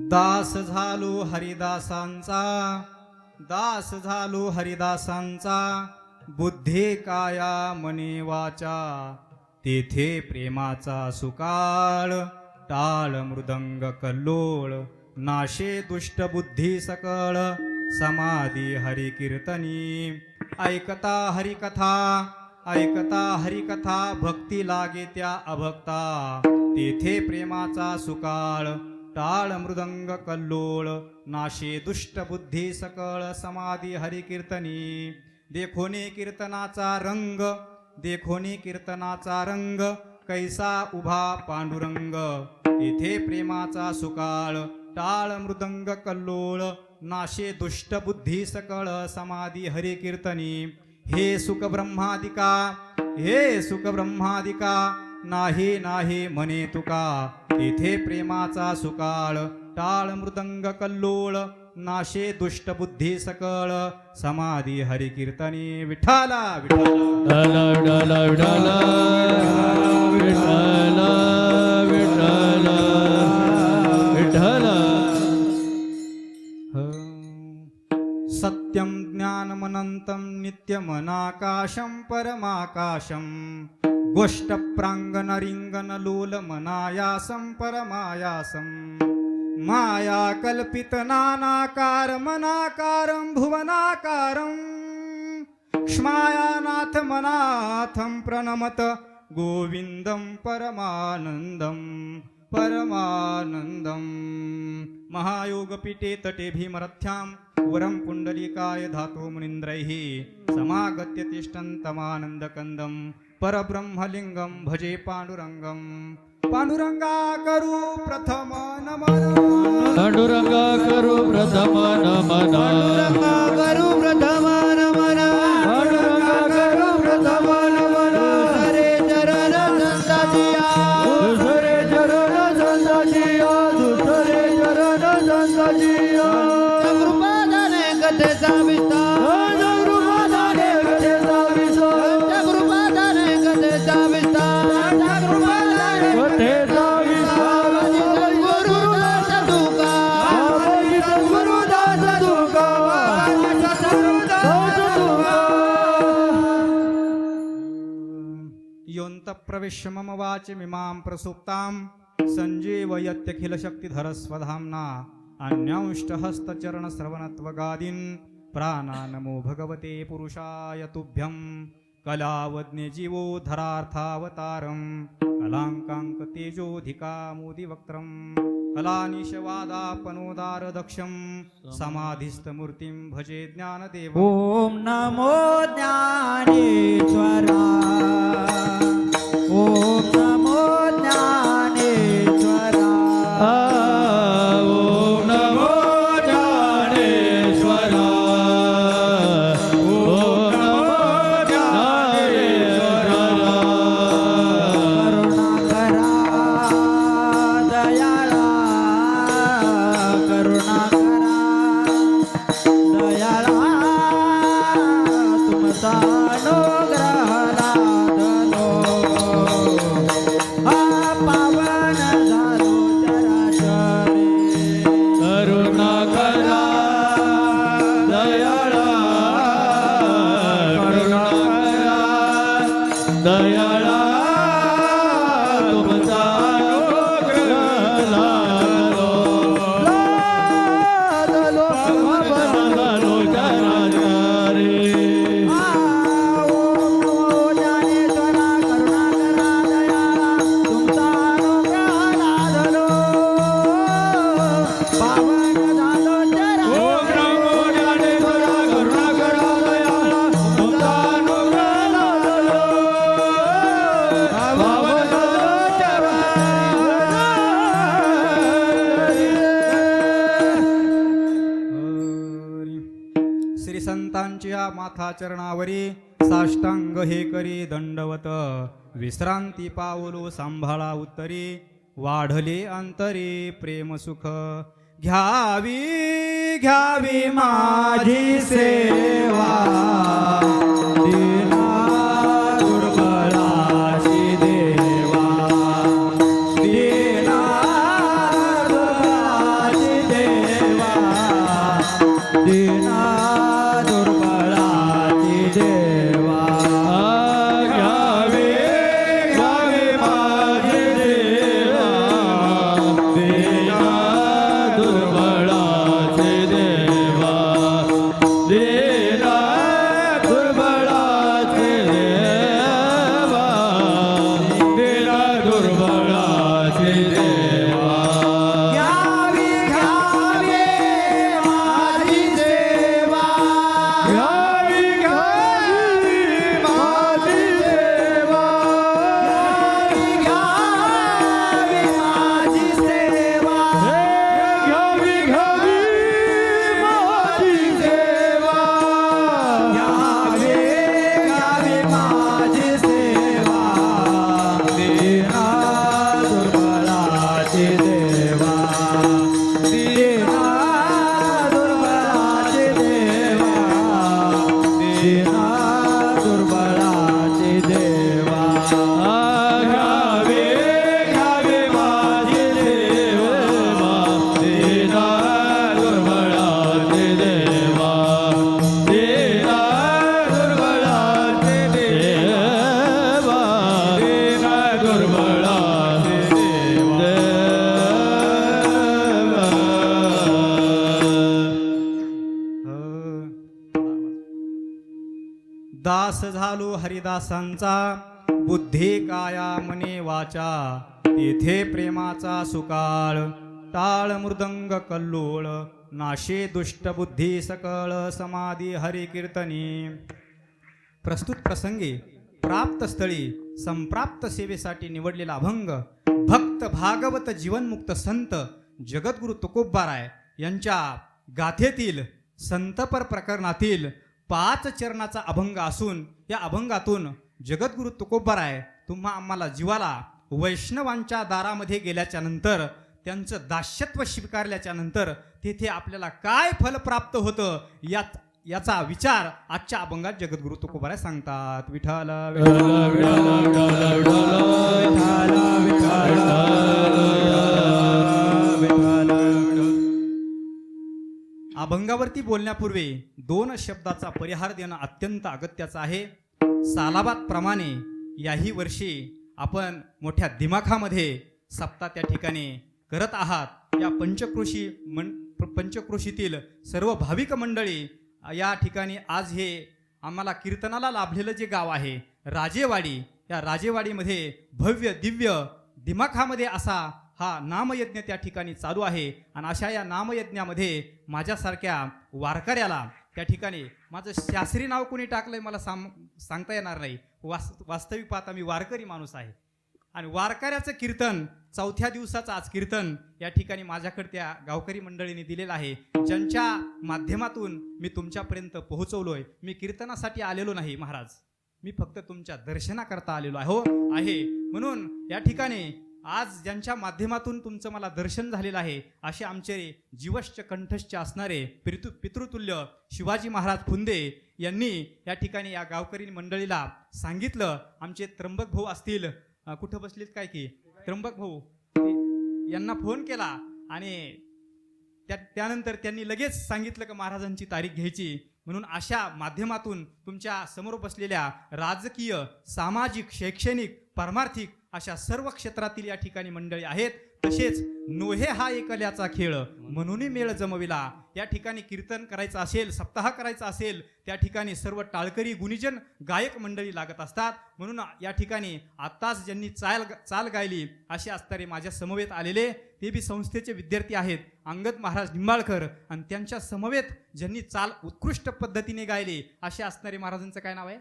दास झालो हरिदासांचा, दास झालो हरिदासांचा, बुद्धी काया मने वाचा, तेथे प्रेमाचा सुकाळ, टाळ मृदंग कल्लोळ, नाशे दुष्ट बुद्धी सकळ, समाधी हरि कीर्तनी, ऐकता हरिकथा, ऐकता हरिकथा, भक्ती लागे त्या अभक्ता, तेथे प्रेमाचा सुकाळ, टाळ मृदंग कल्लोळ, नाशे दुष्ट बुद्धी सकळ, समाधी हरि कीर्तनी. देखोनी कीर्तनाचा रंग, देखोनी कीर्तनाचा रंग, कैसा उभा पांडुरंग, तेथे प्रेमाचा सुकाळ, टाळ मृदंग कल्लोळ, नाशे दुष्ट बुद्धी सकळ, समाधी हरि कीर्तनी. हे सुख ब्रह्मादिका, हे सुख ब्रह्मादिका, नाही नाही म्हणे तुका, तेथे प्रेमाचा सुकाळ, टाळ मृदंग कल्लोळ, नाशे दुष्ट बुद्धी सकळ, समाधी हरि कीर्तनी. विठ्ठला विठ्ठला विठ्ठला विठ्ठला विठ्ठला विठ्ठला विठ्ठला. सत्यं ज्ञानमनन्तं नित्यमनाकाशं परमाकाशं, गोष्ठप्राङ्गणरिङ्गणलोलमनायासं परमायासं, माया कल्पितनानाकारमनाकारं भुवनाकारं, क्ष्मायानाथमनाथं प्रणमत गोविन्दं परमानन्दं परमानन्दं. महायोगपीठे तटे भीमरथ्यां वरं पुण्डलीकाय धातो मुनीन्द्रैः, समागत्य तिष्ठन्तमानन्दकन्दं, परब्रह्मलिङ्गं भजे पाण्डुरङ्गं. पांडुरंगा करू प्रथम नमन, पांडुरंगा करू प्रथम नमन, पांडुरंगा करू प्रथम नमन, पांडुरंगा करू प्रथम नमन. दुसरे चरण संताजिया, दुसरे चरण संताजिया, दुसरे चरण संताजिया. कृपादाने कथेचा विस्तार, कृपादाने कथेचा विस्तार, कृपादाने कथेचा विस्तार, कृपादाने कथेचा विस्तार. गुरुदास तुका, गुरुदास तुका, गुरुदास तुका. योऽन्त प्रविश्य मम वाचमिमां प्रसुप्तां, सञ्जीवयत्यखिल शक्तिधरस्वधाम्ना. अन्यांष्टहस्तचरणश्रवणत्वगादीन् प्राणानमो भगवते पुरुषाय तुभ्यं. कलावज्ञे जीवोद्धरार्थावतारं, कलाङ्काङ्क तेजोधिकामोदिवक्त्रं, कलानिशवादापनोदारदक्षं, समाधिस्थमूर्तिं भजे ज्ञानदेवम्. ॐ नमो ज्ञानेश्वरा, ॐ नमो ज्ञानेश्वरा. ओम नमो ज्ञानेश्वरा, ओम नमो ज्ञानेश्वरा. करुणाकरा दयाळा, करुणाकरा दयाळा, तुमचा अनुग्रह लादलो, हा पावन झालो चराचरी. करुणाकरा दयाळा, करुणाकरा दयाळा, तुमचा अनुग्रह लादलो, लादलो लादलो चराचरी. ओम नमो ज्ञानेश्वरा, करुणाकरा दयाळा, तुमचा अनुग्रह लादलो, पावन झालो श्री संतांच्या माथा चरणावरी साष्टांग हे करी दंडवत. विश्रांती पावलो सांभाळा उत्तरी, वाढले अंतरी प्रेम सुख. घ्यावी घ्यावी माझी सेवा, दीना दुर्बलाची देवा, दीना दुर्बलाची दास झालो हरिदासांचा बुद्धी काया मने वाचा तेथे प्रेमाचा सुकाळ टाळ मृदंग कल्लोळ नाशे दुष्ट बुद्धी सकळ समाधी हरी कीर्तनी. प्रस्तुत प्रसंगी प्राप्त स्थळी संप्राप्त सेवेसाठी निवडलेला अभंग भक्त भागवत जीवनमुक्त संत जगद्गुरु तुकोबाराय यांच्या गाथेतील संतपर प्रकरणातील 5 चरणाचा अभंग असून या अभंगातून जगद्गुरु तुकोबाराय तुम्हा आम्हाला जीवाला वैष्णवांच्या दारामध्ये गेल्याच्या नंतर त्यांचं दास्यत्व स्वीकारल्याच्या नंतर तेथे आपल्याला काय फल प्राप्त होतं याचा विचार आजच्या अभंगात जगद्गुरु तुकोबाराय सांगतात. विठ्ठल अभंगावरती बोलण्यापूर्वी 2 शब्दाचा परिहार देणं अत्यंत अगत्याचं आहे. सालाबाद प्रमाणे याही वर्षी आपण मोठ्या दिमाखामध्ये सप्ताह त्या ठिकाणी करत आहात. या पंचक्रोशीतील सर्व भाविक मंडळी या ठिकाणी आज हे आम्हाला कीर्तनाला लाभलेलं जे गाव आहे राजेवाडी, या राजेवाडीमध्ये भव्य दिव्य दिमाखामध्ये असा हा नामयज्ञ त्या ठिकाणी चालू आहे. आणि अशा या नामयज्ञामध्ये माझ्यासारख्या वारकऱ्याला त्या ठिकाणी माझं शास्त्री नाव कोणी टाकलंय मला सांगता येणार नाही. वास्तविक पाहता मी वारकरी माणूस आहे आणि वारकऱ्याचं कीर्तन 4थ्या दिवसाचं आज कीर्तन या ठिकाणी माझ्याकडे त्या गावकरी मंडळीने दिलेलं आहे, ज्यांच्या माध्यमातून मी तुमच्यापर्यंत पोहोचवलोय. मी कीर्तनासाठी आलेलो नाही महाराज, मी फक्त तुमच्या दर्शनाकरता आलेलो आहे. म्हणून या ठिकाणी आज ज्यांच्या माध्यमातून तुमचं मला दर्शन झालेलं आहे असे आमचे जीवश्च कंठश्च असणारे पितृतुल्य शिवाजी महाराज फुंदे यांनी या ठिकाणी या गावकरी मंडळीला सांगितलं. आमचे त्र्यंबक भाऊ असतील, कुठं बसलेत काय की त्र्यंबक भाऊ, यांना फोन केला आणि त्यानंतर त्यांनी लगेच सांगितलं की महाराजांची तारीख घ्यायची. म्हणून अशा माध्यमातून तुमच्या समोर बसलेल्या राजकीय, सामाजिक, शैक्षणिक, पारमार्थिक अशा सर्व क्षेत्रातील या ठिकाणी मंडळी आहेत. तसेच नोहे हा एकल्याचा खेळ म्हणून मेळ जमविला. या ठिकाणी कीर्तन करायचं असेल, सप्ताह करायचा असेल, त्या ठिकाणी सर्व टाळकरी गुणीजन गायक मंडळी लागत असतात. म्हणून या ठिकाणी आत्ताच ज्यांनी चाल गायली असे असणारे माझ्या समवेत आलेले ते बी संस्थेचे विद्यार्थी आहेत, अंगद महाराज निंबाळकर, आणि त्यांच्या समवेत ज्यांनी चाल उत्कृष्ट पद्धतीने गायले असे असणारे महाराजांचं काय नाव आहे?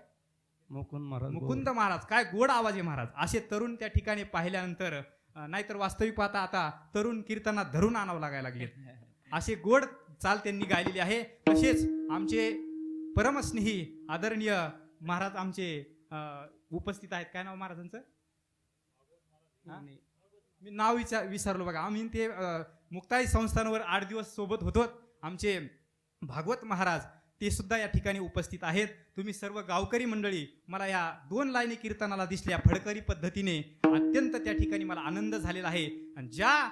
मुकुंद महाराज. काय गोड आवाज आहे महाराज. असे तरुण त्या ठिकाणी पाहिल्यानंतर, नाहीतर वास्तविक पाहता आता तरुण कीर्तनात धरून आणावं लागायला लागले, असे गोड चाल त्यांनी गायलेली आहे. तसेच आमचे परमस्नेही आदरणीय महाराज आमचे उपस्थित आहेत. काय नाव महाराजांचं? मी नाव विसरलो बघा. आम्ही ते मुक्ताई संस्थानावर 8 दिवस सोबत होतो. आमचे भागवत महाराज ते सुद्धा या ठिकाणी उपस्थित आहेत. तुम्ही सर्व गावकरी मंडळी मला या 2 लाईनी कीर्तनाला दिसल्या फडकरी पद्धतीने अत्यंत त्या ठिकाणी मला आनंद झालेला आहे. आणि ज्या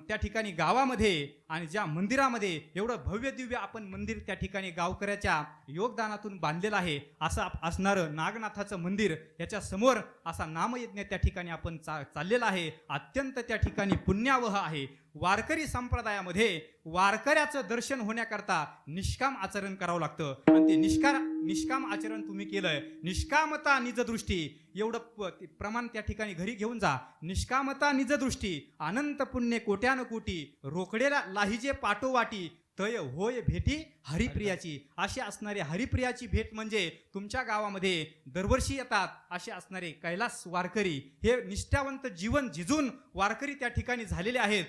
त्या ठिकाणी गावामध्ये आणि ज्या मंदिरामध्ये एवढं भव्य दिव्य आपण मंदिर त्या ठिकाणी गावकऱ्याच्या योगदानातून बांधलेलं आहे, असं असणारं नागनाथाचं मंदिर, याच्या समोर असा नामयज्ञ त्या ठिकाणी आपण चाललेला आहे. अत्यंत त्या ठिकाणी पुण्यावह आहे. वारकरी संप्रदायामध्ये वारकऱ्याचं दर्शन होण्याकरता निष्काम आचरण करावं लागतं आणि ते निष्काम आचरण तुम्ही केलंय. निष्कामता निजदृष्टी एवढं प्रमाण त्या ठिकाणी घरी घेऊन जा. निष्कामता निजदृष्टी अनंत पुण्य कोट्यान कोटी रोकडेला लाहिजे पाठोवाटी तय होय भेटी हरिप्रियाची. अशी असणारे हरिप्रियाची भेट म्हणजे तुमच्या गावामध्ये दरवर्षी येतात असे असणारे कैलास वारकरी, हे निष्ठावंत जीवन झिजून वारकरी त्या ठिकाणी झालेले आहेत.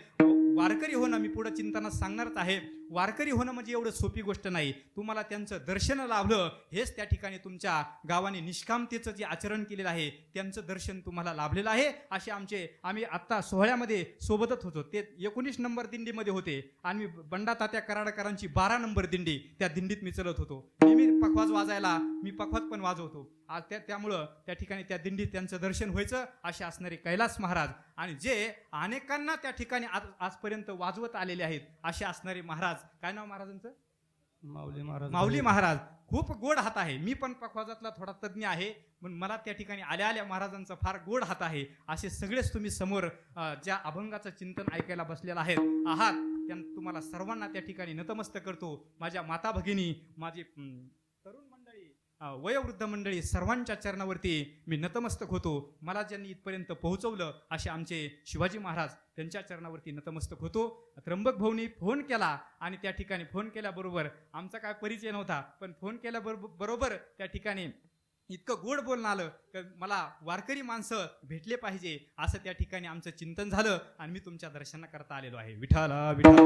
वारकरी होणं मी पुढे चिंतनात सांगणारच आहे. वारकरी होणं म्हणजे एवढं सोपी गोष्ट नाही. तुम्हाला त्यांचं दर्शन लाभलं हेच त्या ठिकाणी तुमच्या गावाने निष्कामतेचं जे आचरण केलेलं आहे त्यांचं दर्शन तुम्हाला लाभलेलं आहे. असे आम्ही आत्ता सोहळ्यामध्ये सोबतच होतो. ते 19 नंबर दिंडीमध्ये होते आणि मी बंडा तात्या कराडकरांची 12 नंबर दिंडी, त्या दिंडीत मी चलत होतो. नेहमी पखवाज वाजायला मी पखवाज पण वाजवतो. त्यामुळं त्या ठिकाणी त्या दिंडीत त्यांचं दर्शन व्हायचं. असे असणारे कैलास महाराज आणि जे अनेकांना त्या ठिकाणी आजपर्यंत वाजवत आलेले आहेत असे असणारे महाराज. काय नाव महाराजांचं? माऊली महाराज. खूप गोड हात आहे. मी पण पखवाजातला थोडा तज्ञ आहे, पण मला त्या ठिकाणी आल्या महाराजांचा फार गोड हात आहे. असे सगळेच तुम्ही समोर ज्या अभंगाचं चिंतन ऐकायला बसलेला आहात तुम्हाला सर्वांना त्या ठिकाणी नतमस्तक करतो. माझ्या माता भगिनी, माझे तरुण मंडळी, वयोवृद्ध मंडळी सर्वांच्या चरणावरती मी नतमस्तक होतो. मला ज्यांनी इथपर्यंत पोहोचवलं असे आमचे शिवाजी महाराज, त्यांच्या चरणावरती नतमस्तक होतो. त्र्यंबक भाऊनी फोन केला आणि त्या ठिकाणी फोन केल्याबरोबर आमचा काय परिचय नव्हता, पण फोन केल्याबरोबर त्या ठिकाणी इतकं गोड बोलणं आलं की मला वारकरी माणसं भेटले पाहिजे असं त्या ठिकाणी आमचं चिंतन झालं आणि मी तुमच्या दर्शनाकरता आलेलो आहे. विठ्ठला विठ्ठला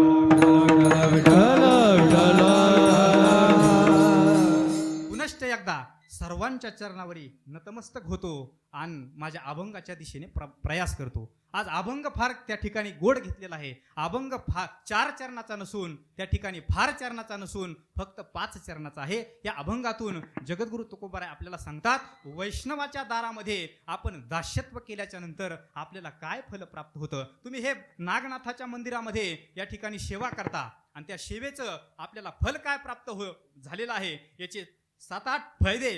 पुनश्च एकदा सर्वांच्या चरणावरी नतमस्तक होतो आणि माझ्या अभंगाच्या दिशेने प्रयास करतो. आज अभंग फार त्या ठिकाणी गोड घेतलेला आहे. अभंग फार 4 चरणाचा नसून त्या ठिकाणी फार चरणाचा नसून फक्त 5 चरणाचा आहे. या अभंगातून जगद्गुरु तुकोबाराय आपल्याला सांगतात, वैष्णवाच्या दारामध्ये आपण दास्यत्व केल्याच्या नंतर आपल्याला काय फल प्राप्त होतं. तुम्ही हे नागनाथाच्या मंदिरामध्ये या ठिकाणी सेवा करता आणि त्या सेवेचं आपल्याला फल काय प्राप्त झालेलं आहे याचे 7-8 फायदे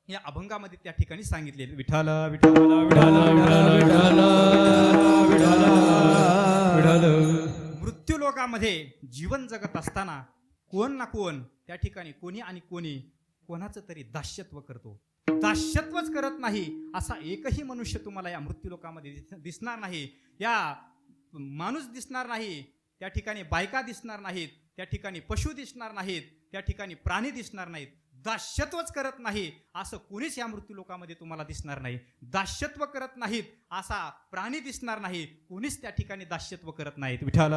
या अभंगामध्ये त्या ठिकाणी सांगितले. विठ्ठल मृत्यू लोकामध्ये जीवन जगत असताना कोण ना कोण त्या ठिकाणी कोणी आणि कोणी कोणाचं तरी दास्यत्व करतो. दास्यत्वच करत नाही असा एकही मनुष्य तुम्हाला या मृत्यू लोकामध्ये दिसणार नाही. या माणूस दिसणार नाही, त्या ठिकाणी बायका दिसणार नाहीत, त्या ठिकाणी पशु दिसणार नाहीत, त्या ठिकाणी प्राणी दिसणार नाहीत. दास्यत्वच करत नाही असं कोणीच या मृत्यू लोकामध्ये तुम्हाला दिसणार नाही. दास्यत्व करत नाहीत असा प्राणी दिसणार नाही, कोणीच त्या ठिकाणी दास्यत्व करत नाहीत. विठ्ठल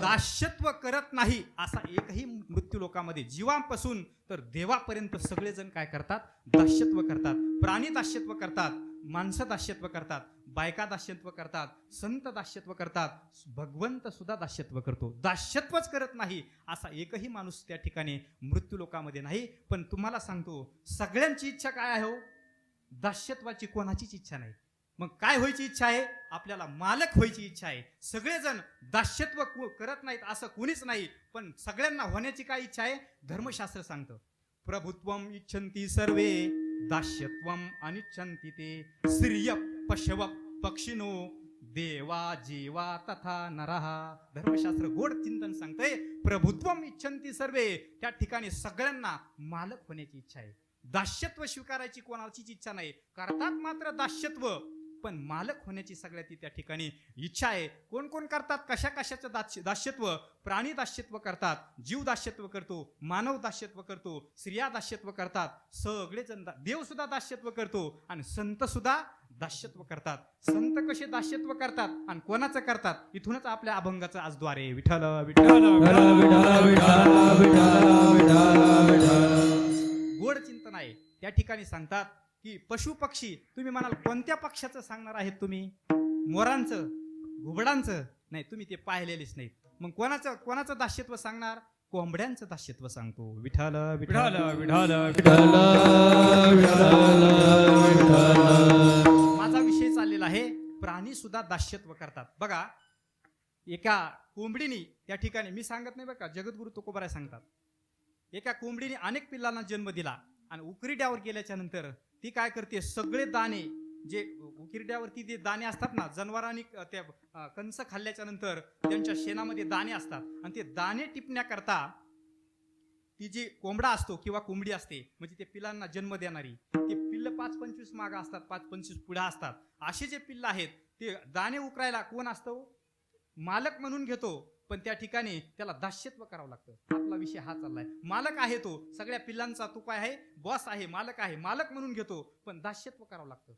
दास्यत्व करत नाही असा एकही मृत्यू लोकामध्ये जीवांपासून तर देवापर्यंत सगळेजण काय करतात? दास्यत्व करतात. प्राणी दास्यत्व करतात, माणसं दास्यत्व करतात, बायका दास्यत्व करतात, संत दास्यत्व करतात, भगवंत सुद्धा दास्यत्व करतो. दास्यत्वच करत नाही असा एकही माणूस त्या ठिकाणी मृत्यू लोकामध्ये नाही. पण तुम्हाला सांगतो, सगळ्यांची इच्छा काय आहे हो? दास्यत्वाची कोणाचीच इच्छा नाही. मग काय व्हायची इच्छा आहे? आपल्याला मालक व्हायची इच्छा आहे. सगळेजण दास्यत्व करत नाहीत असं कोणीच नाही, पण सगळ्यांना होण्याची काय इच्छा आहे? धर्मशास्त्र सांगतं, प्रभुत्वम इच्छन्ति सर्वे दास्यत्वम अनिच्छन्ति ते, स्त्रिय पशव पक्षिनो देवा जीवा तथा नरः. धर्मशास्त्र गोड चिंतन सांगतंय, प्रभुत्वम इच्छन्ति सर्वे, त्या ठिकाणी सगळ्यांना मालक होण्याची इच्छा आहे. दास्यत्व स्वीकारायची कोणाचीच इच्छा नाही. करतात मात्र दास्यत्व, पण मालक होण्याची सगळ्यात त्या ठिकाणी इच्छा आहे. कोण कोण करतात? कशा कशाचं दास्यत्व? प्राणी दास्यत्व करतात, जीव दास्यत्व करतो, मानव दास्यत्व करतो, स्त्रिया दास्यत्व करतात, सगळेजण देव सुद्धा दास्यत्व करतो आणि संत सुद्धा दास्यत्व करतात. संत कसे दास्यत्व करतात आणि कोणाचं करतात? इथूनच आपल्या अभंगाचं आज द्वार आहे. विठ्ठल गोड चिंतन आहे. त्या ठिकाणी सांगतात की पशु पक्षी, तुम्ही म्हणाल कोणत्या पक्षाचं सांगणार आहेत तुम्ही? मोरांचं, घुबडांचं? नाही, तुम्ही ते पाहिलेलेच नाहीत. मग कोणाचं दास्यत्व सांगणार? कोंबड्यांचं दास्यत्व सांगतो. विठ्ठल विठ्ठल विठ्ठल माझा विषय चाललेला आहे, प्राणी सुद्धा दास्यत्व करतात. बघा, एका कोंबडीने त्या ठिकाणी, मी सांगत नाही बघा, जगद्गुरु तुकोबाराय सांगतात, एका कोंबडीने अनेक पिल्लांना जन्म दिला आणि उकिरड्यावर गेल्याच्या नंतर ती काय करते? सगळे दाणे, जे उकिरड्यावरती जे दाणे असतात ना, जनावरांनी त्या कंस खाल्ल्याच्या नंतर त्यांच्या शेणामध्ये दाणे असतात आणि ते दाणे टिपण्याकरता ती जी कोंबडा असतो किंवा कोंबडी असते, म्हणजे ते पिल्लांना जन्म देणारी, ते पिल्ल 5-25 मागं असतात, 5-25 पुढे असतात. असे जे पिल्ल आहेत ते दाणे उकरायला कोण असतो? मालक म्हणून घेतो, पण त्या ठिकाणी त्याला दास्यत्व करावं लागतं. आपला विषय हा चाललाय. मालक आहे तो सगळ्या पिल्लांचा, तो काय आहे? बॉस आहे, मालक आहे. मालक म्हणून घेतो, पण दास्यत्व करावं लागतं.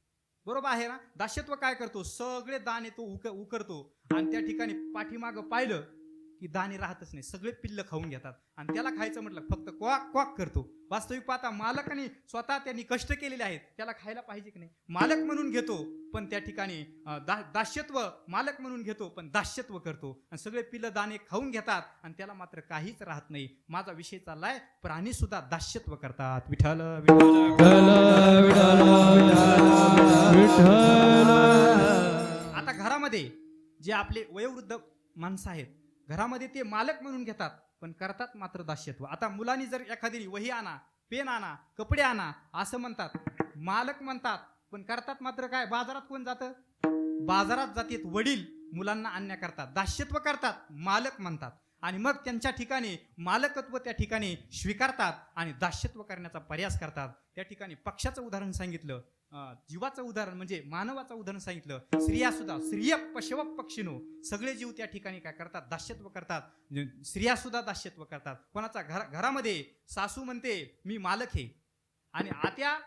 बरोबर आहे ना? दास्यत्व काय करतो? सगळे दाणे तो उकरतो आणि त्या ठिकाणी पाठीमागं पाहिलं की दाणे राहतच नाही, सगळे पिल्ल खाऊन घेतात आणि त्याला खायचं म्हटलं फक्त क्वाक क्वाक करतो. वास्तविक पाहता मालकाने स्वतः त्यांनी कष्ट केलेले आहेत, त्याला खायला पाहिजे की नाही? मालक म्हणून घेतो, पण त्या ठिकाणी दास्यत्व, मालक म्हणून घेतो पण दास्यत्व करतो आणि सगळे पिल्ल दाणे खाऊन घेतात आणि त्याला मात्र काहीच राहत नाही. माझा विषय चाललाय, प्राणी सुद्धा दास्यत्व करतात. विठ्ठल आता घरामध्ये जे आपले वयोवृद्ध माणसं आहेत, घरामध्ये ते मालक म्हणून घेतात पण करतात मात्र दास्यत्व. आता मुलांनी जर एखादी वही आणा, पेन आणा, कपडे आणा असं म्हणतात, मालक म्हणतात, पण करतात मात्र काय? बाजारात कोण जातं? बाजारात जातात वडील मुलांना आणण्या करतात, दास्यत्व करतात, मालक म्हणतात. आणि मग त्यांच्या ठिकाणी मालकत्व त्या ठिकाणी स्वीकारतात आणि दास्यत्व करण्याचा प्रयास करतात. त्या ठिकाणी पक्षाचं उदाहरण सांगितलं, जीवाचं उदाहरण म्हणजे मानवाचं उदाहरण सांगितलं. स्त्रिया सुद्धा स्त्रिय पशव पक्षिनो, सगळे जीव त्या ठिकाणी काय करतात, दास्यत्व करतात. स्त्रिया सुद्धा दास्यत्व करतात. कोणाचा घरामध्ये सासू म्हणते मी मालक आहे आणि आत्या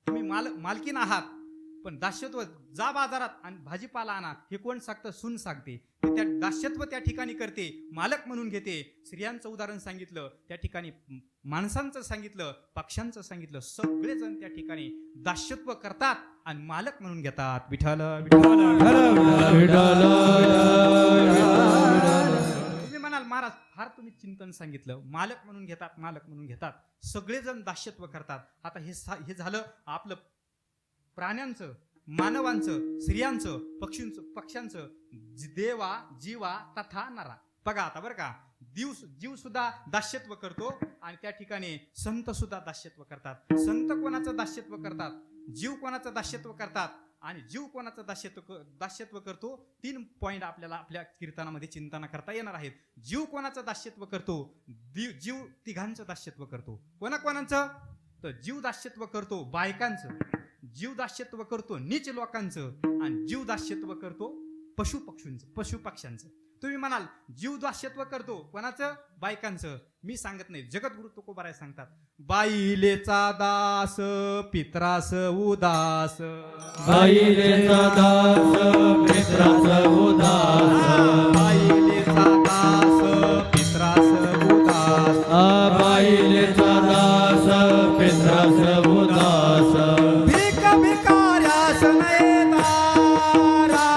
तुम्ही मालकीन आहात, पण दास्यत्व जा बाजारात आणि भाजीपाला आणा हे कोण सांगतं, सून सांगते. त्या दास्यत्व त्या ठिकाणी करते, मालक म्हणून घेते. स्त्रियांचं उदाहरण सांगितलं, त्या ठिकाणी माणसांचं सांगितलं, पक्ष्यांचं सांगितलं. सगळेजण त्या ठिकाणी दास्यत्व करतात आणि मालक म्हणून घेतात. विठ्ठल तुम्ही म्हणाल महाराज फार तुम्ही चिंतन सांगितलं, मालक म्हणून घेतात, मालक म्हणून घेतात. सगळेजण दास्यत्व करतात. आता हे झालं आपलं प्राण्यांचं, मानवांचं, स्त्रियांचं, पक्ष्यांचं, देवा जीवा तथा नरा. बघा आता बरं का, जीव सुद्धा दास्यत्व करतो आणि त्या ठिकाणी संत सुद्धा दास्यत्व करतात. संत कोणाचं दास्यत्व करतात, जीव कोणाचं दास्यत्व करतात आणि जीव कोणाचं दास्यत्व करतो. 3 पॉइंट आपल्याला आपल्या कीर्तनामध्ये चिंतना करता येणार आहेत. जीव कोणाचं दास्यत्व करतो, जीव तिघांचं दास्यत्व करतो. कोणाचं तर जीव दास्यत्व करतो बायकांचं, जीव दास्यत्व करतो नीच लोकांचं आणि जीव दास्यत्व करतो पशु पक्ष्यांचं. तुम्ही म्हणाल जीव दास्यत्व करतो कोणाचं, बायकांचं. मी सांगत नाही, जगद्गुरु तुकोबाराय सांगतात, बाईलेचा दास पित्रास उदास, बाईलेचा दास पित्रास उदास, बाईलेचा दास पित्रास उदास, बाईलेचा दास पित्रास उदास, भीक भिकाऱ्यास नये दारा,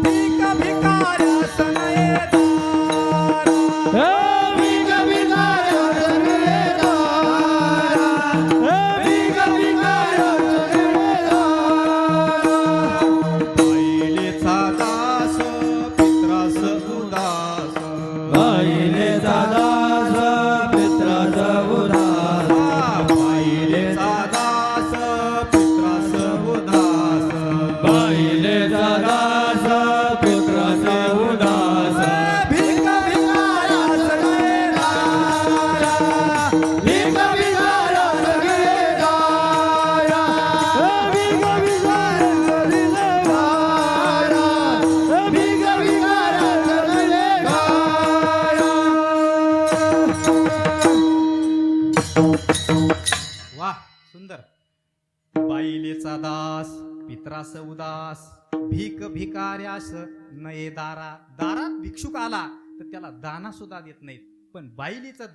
भीक भिकाऱ्यास नये दारा, भीक भिकाऱ्यास नये दारा, भीक भिकाऱ्यास नये दारा, बाईलेचा दास पित्रास उदास, बाईलेचा दास पित्रास उदास, बाईलेचा दास पित्रास उदास, बाईलेचा दास पित्रास उदास, भीक भिकाऱ्यास नये दारा, भीक भिकाऱ्यास नये दारा, भीक भिकाऱ्यास नये दारा, भीक भिकाऱ्यास नये दारा. वाह सुंदर. बाईलेचा दास पित्रास उदास, भीक भिकाऱ्यास नये दारा. दारात भिक्षुक आला तर त्याला दाना सुद्धा देत नाहीत. पण बाईलीचं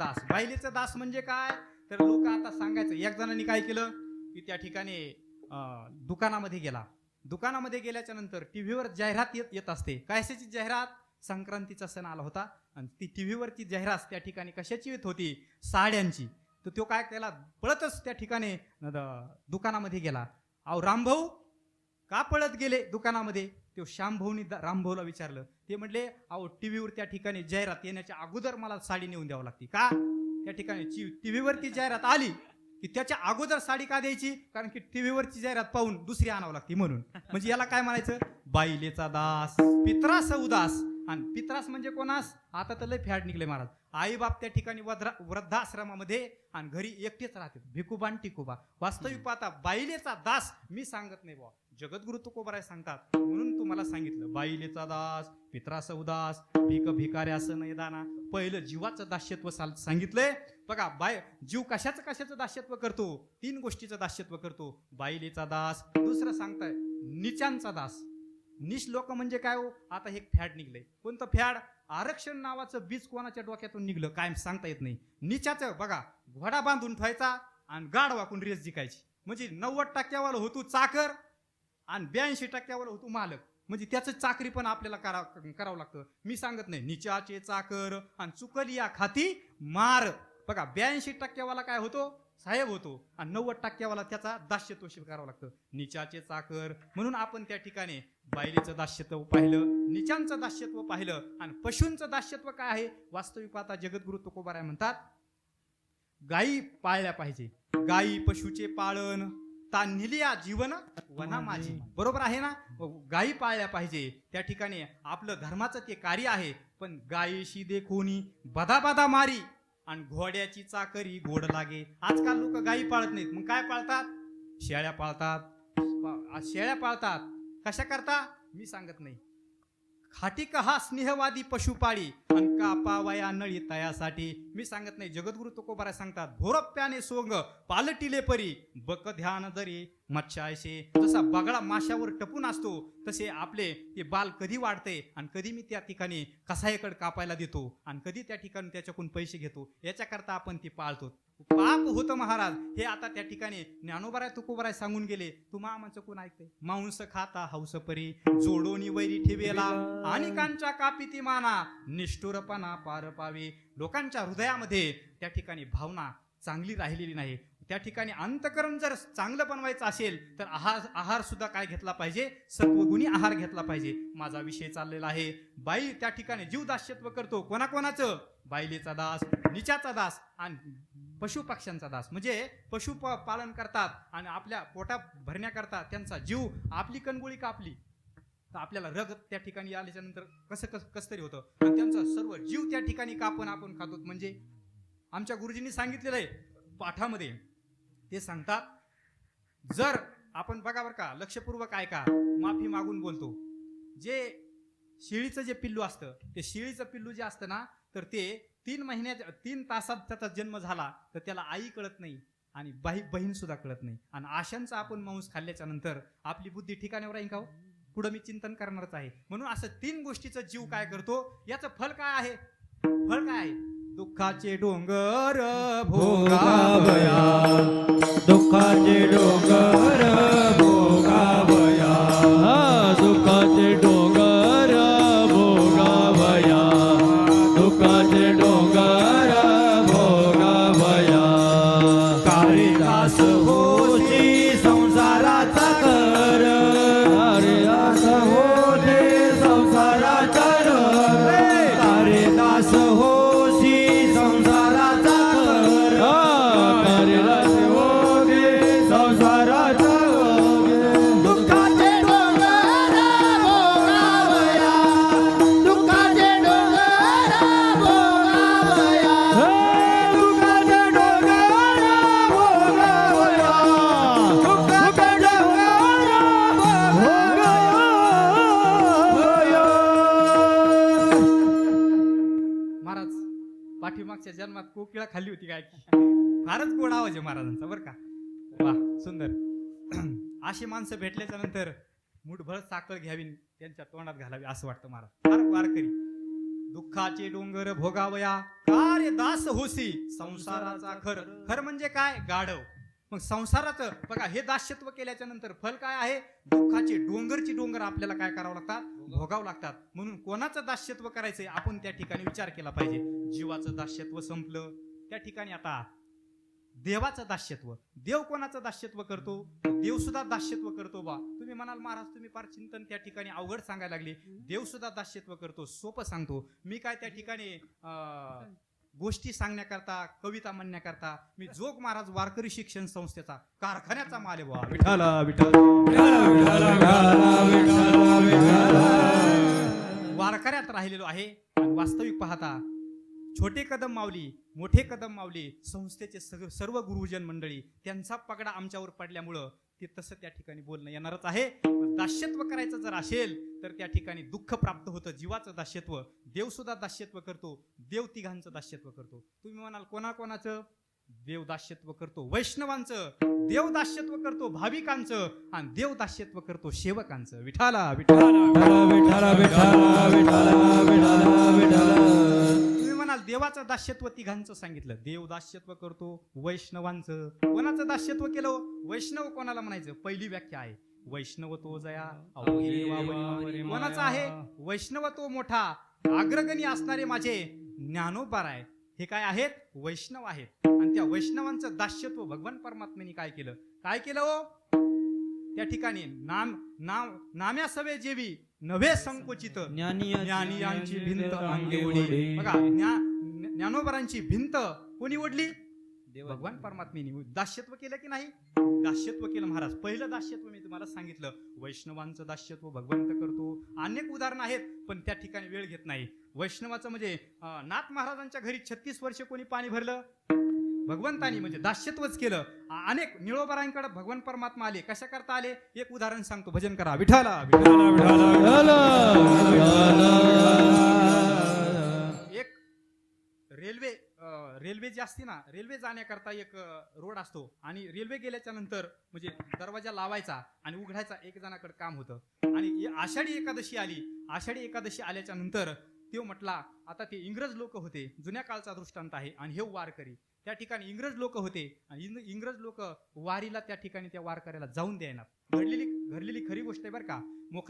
दास म्हणजे काय, तर लोक आता सांगायचं. एक जणांनी काय केलं की त्या ठिकाणी दुकानामध्ये गेला. दुकानामध्ये गेल्याच्या नंतर टीव्हीवर जाहिरात येत असते. कशाची जाहिरात, संक्रांतीचा सण आला होता आणि ती टीव्हीवरची जाहिरात त्या ठिकाणी कशाची येत होती, साड्यांची. तर तो काय केला, पळतच त्या ठिकाणी दुकानामध्ये गेला. अहो रामभाऊ का पळत गेले दुकानामध्ये. तो श्यामभाऊनी रामभाऊला विचारलं. ते म्हणले अहो टीव्हीवर त्या ठिकाणी जाहिरात येण्याच्या अगोदर मला साडी नेऊन द्यावं लागते. का, त्या ठिकाणी टीव्हीवरती जाहिरात आली की त्याच्या अगोदर साडी का द्यायची, कारण की टीव्हीवरची जाहिरात पाहून दुसरी आणावं लागते म्हणून. म्हणजे याला काय म्हणायचं, बाईलेचा दास पित्रास उदास. आणि पित्रास म्हणजे कोणास, आता तर लय फॅड निघले महाराज. आई बाप त्या ठिकाणी वृद्धाश्रमामध्ये आणि घरी एकटेच राहते, भिकुबा आणि टिकोबा. वास्तविक पाहता बाईलेचा दास मी सांगत नाही बुवा, जगद्गुरु तुकोबाराय सांगतात. म्हणून तुम्हाला सांगितलं, बाईलेचा दास पित्रास उदास, भीक भिकाऱ्यास नये दाना. पहिलं जीवाचं दास्यत्व सांगितलंय. बघा जीव कशाचं दास्यत्व करतो, 3 गोष्टीचं दास्यत्व करतो. बाईलेचा दास. दुसरं सांगताय नीचांचा दास. नीच लोक म्हणजे काय हो, आता हे फॅड निघलंय. कोणतं फॅड, आरक्षण नावाचं बीज कोणाच्या डोक्यातून निघलं काय सांगता येत नाही. नीचाचं बघा, घोडा बांधून ठेवायचा आणि गाड वाकून रेस जिकायची. म्हणजे 90% होतो चाकर आणि 82% होतो मालक. म्हणजे त्याचं चाकरी पण आपल्याला करावं लागतं. मी सांगत नाही निचाचे चाकर आणि चुकली या खाती मार. बघा 82% काय होतो, साहेब होतो आणि 90% त्याचा दास्यत्व करावं लागतं. निचाचे चाकर. म्हणून आपण त्या ठिकाणी बाईलीचं दास्यत्व पाहिलं, निचांचं दास्यत्व पाहिलं आणि पशूंचं दास्यत्व काय आहे. वास्तविक पाहता जगद्गुरु तुकोबाराय म्हणतात, गायी पाळल्या पाहिजे. गायी पशुचे पाळन, तान्हिलिया जीवन वना माझी. बरोबर आहे ना. गायी पाळल्या पाहिजे. त्या ठिकाणी आपलं धर्माचं ते कार्य आहे. पण गायीशी देखोनी बदा बदा मारी आणि घोड्याची चाकरी गोड लागे. आजकाल लोक गायी पाळत नाहीत. मग काय पाळतात? शेळ्या पाळतात. शेळ्या पाळतात कशा करता मी सांगत नाही. खाटीक हा स्नेहवादी पशुपाळी आणि कापावया नळी तयासाठी. मी सांगत नाही. जगद्गुरु तुकोबाराय सांगतात, भोरप्याने सोंग पालटिले परी बक ध्यान दरी मच्छायसे. जसा बगळा माशावर टपून असतो तसे आपले ते बाल कधी वाढते आणि कधी मी त्या ठिकाणी कसाईकडे कापायला देतो आणि कधी त्या ठिकाणी त्याच्याकडून पैसे घेतो. याच्याकरता आपण ती पाळतो. पाप होतं महाराज. हे आता त्या ठिकाणी ज्ञानोबाराय तुकोबाराय सांगून गेले. तू मामाचं कोण ऐकते? मांस खाता हौस परी जोडोनी वैरी ठेवेला आणि कांच्या कापिती माना निष्ठुरपणा पार पावे. लोकांच्या हृदयामध्ये त्या ठिकाणी भावना चांगली राहिलेली नाही. त्या ठिकाणी अंतकरण जर चांगलं बनवायचं असेल तर आहार सुद्धा काय घेतला पाहिजे? सत्वगुणी आहार घेतला पाहिजे. माझा विषय चाललेला आहे. बाई त्या ठिकाणी जीव दास्यत्व करतो. कोणाकोणाचं? बायलेचा दास, निचाचा दास आणि पशु पक्ष्यांचा दास. म्हणजे पशु पालन करतात आणि आपल्या पोटा भरण्याकरता त्यांचा जीव, आपली कणगोळी कापली तर आपल्याला रगत त्या ठिकाणी आल्याच्या नंतर कसं तरी होतं आणि त्यांचा सर्व जीव त्या ठिकाणी कापून आपण खातो. म्हणजे आमच्या गुरुजींनी सांगितलेलं आहे पाठामध्ये. ते सांगतात, जर आपण बघा बरं का, लक्षपूर्वक ऐका, माफी मागून बोलतो. जे शेळीचं जे पिल्लू असतं, ते शेळीचं पिल्लू जे असतं ना, तर ते 3 तासात त्याचा जन्म झाला तर त्याला आई कळत नाही आणि बहीण सुद्धा कळत नाही. आणि आशांचा आपण मांस खाल्ल्याच्या नंतर आपली बुद्धी ठिकाणावर राहील का हो? पुढं मी चिंतन करणारच आहे. म्हणून असं 3 गोष्टीचा जीव काय करतो. याचं फल काय आहे? फळ काय आहे? दुःखाचे डोंगर भोगावया, दुःखाचे डोंगर भोगावया, दुःखाचे डोंगर भोगावया, दुःखाचे डोंगर भोगावया. कारिदास होती संसाराचा कर, कारिदास होती संसाराचा कर, कारिदास होती संसाराचा कर, कारिदास होती संसाराचा कर. दुःखाचे डोंगर भोगावया, दुःखाचे डोंगर भोगावया, दुःखाचे डोंगर भोगावया, दुःखाचे डोंगर भोगावया. महाराज पाठीमागच्या जन्मात कोकिळा खाल्ली होती काय? फारच गोड आवाज आहे महाराजांचा बरं का. वा सुंदर. अशी माणसं भेटल्याच्या नंतर मुठभर साखर घ्यावी त्यांच्या तोंडात घालावी असं वाटतं महाराज. फार वारकरी. दुःखाचे डोंगर भोगावया, कार्य दास होसी संसाराचा खर. खर म्हणजे काय? गाढव. मग संसाराचं बघा, हे दास्यत्व केल्याच्या नंतर फल काय आहे? दुःखाचे डोंगरची डोंगर आपल्याला काय करावं लागतात? भोगावं लागतात. म्हणून कोणाचं दास्यत्व करायचंय आपण त्या ठिकाणी विचार केला पाहिजे. जीवाचं दास्यत्व संपलं. त्या ठिकाणी आता देवाचं दास्यत्व. देव कोणाचं दास्यत्व करतो? देव सुद्धा दास्यत्व करतो. बा तुम्ही म्हणाल महाराज तुम्ही फार चिंतन त्या ठिकाणी अवघड सांगायला लागले. देव सुद्धा दास्यत्व करतो. सोपं सांगतो मी. काय त्या ठिकाणी गोष्टी सांगण्याकरता, कविता म्हणण्याकरता मी जोग महाराज वारकरी शिक्षण संस्थेचा कारखान्याचा माल आहे. बा विठाला विठाल वारकऱ्यात राहिलेलो आहे. आणि वास्तविक पाहता छोटे कदम माऊली, मोठे कदम माऊली, संस्थेचे सर्व गुरुजन मंडळी, त्यांचा पगडा आमच्यावर पडल्यामुळं ते तसं त्या ठिकाणी बोलणं येणारच आहे. दास्यत्व करायचं जर असेल तर त्या ठिकाणी दुःख प्राप्त होतं. जीवाचं दास्यत्व. देव सुद्धा दास्यत्व करतो. देव तिघांचं दास्यत्व करतो. तुम्ही म्हणाल कोणाकोणाचं? देव दास्यत्व करतो वैष्णवांचं, देव दास्यत्व करतो भाविकांचं आणि देव दास्यत्व करतो सेवकांचं. विठाला विठाला विठाला विठाला विठाला विठाला विठाला. तुम्ही म्हणाल देवाचं दास्यत्व तिघांचं सांगितलं. देव दास्यत्व करतो वैष्णवांचं. कोणाचं दास्यत्व केलं? वैष्णव कोणाला म्हणायचं? पहिली व्याख्या आहे वैष्णव तो जया अवघे वावरी. कोणाचा आहे? वैष्णव तो मोठा अग्रगणी असणारे माझे ज्ञानोबाराय. हे काय आहेत? वैष्णव आहेत. आणि त्या वैष्णवांचं दास्यत्व भगवान परमात्म्याने काय केलं? काय केलं हो? त्या ठिकाणी नाम्या सवे जेवी नव्हे संकोचित ज्ञानियांची भिंत अंगे ओढी. बघा ज्ञानोबरांची भिंत कोणी ओढली? भगवान परमात्म्याने दास्यत्व केलं की नाही? दास्यत्व केलं महाराज. पहिलं दास्यत्व मी तुम्हाला सांगितलं, वैष्णवांचं दास्यत्व भगवंत करतो. अनेक उदाहरणं आहेत पण त्या ठिकाणी वेळ घेत नाही. वैष्णवाचं म्हणजे नाथ महाराजांच्या घरी 36 वर्ष कोणी पाणी भरलं? भगवंतानी, म्हणजे दास्यत्वच केलं. अनेक निळोबरांकडे भगवान परमात्मा आले. कशा करता आले? एक उदाहरण सांगतो, भजन करा. विठाला विठाला विठाला एक रेल्वे जी असते ना, रेल्वे जाण्याकरता एक रोड असतो आणि रेल्वे गेल्याच्या नंतर म्हणजे दरवाजा लावायचा आणि उघडायचा एक जणाकडे काम होतं. आणि आषाढी एकादशी आली. आषाढी एकादशी आल्याच्या नंतर तो म्हटला, आता ते इंग्रज लोक होते, जुन्या काळचा दृष्टांत आहे, आणि हे वारकरी त्या ठिकाणी इंग्रज लोक होते आणि इंग्रज लोक वारीला त्या ठिकाणी त्या वारकऱ्याला जाऊन द्यायना. घडलेली खरी गोष्ट आहे बरं का,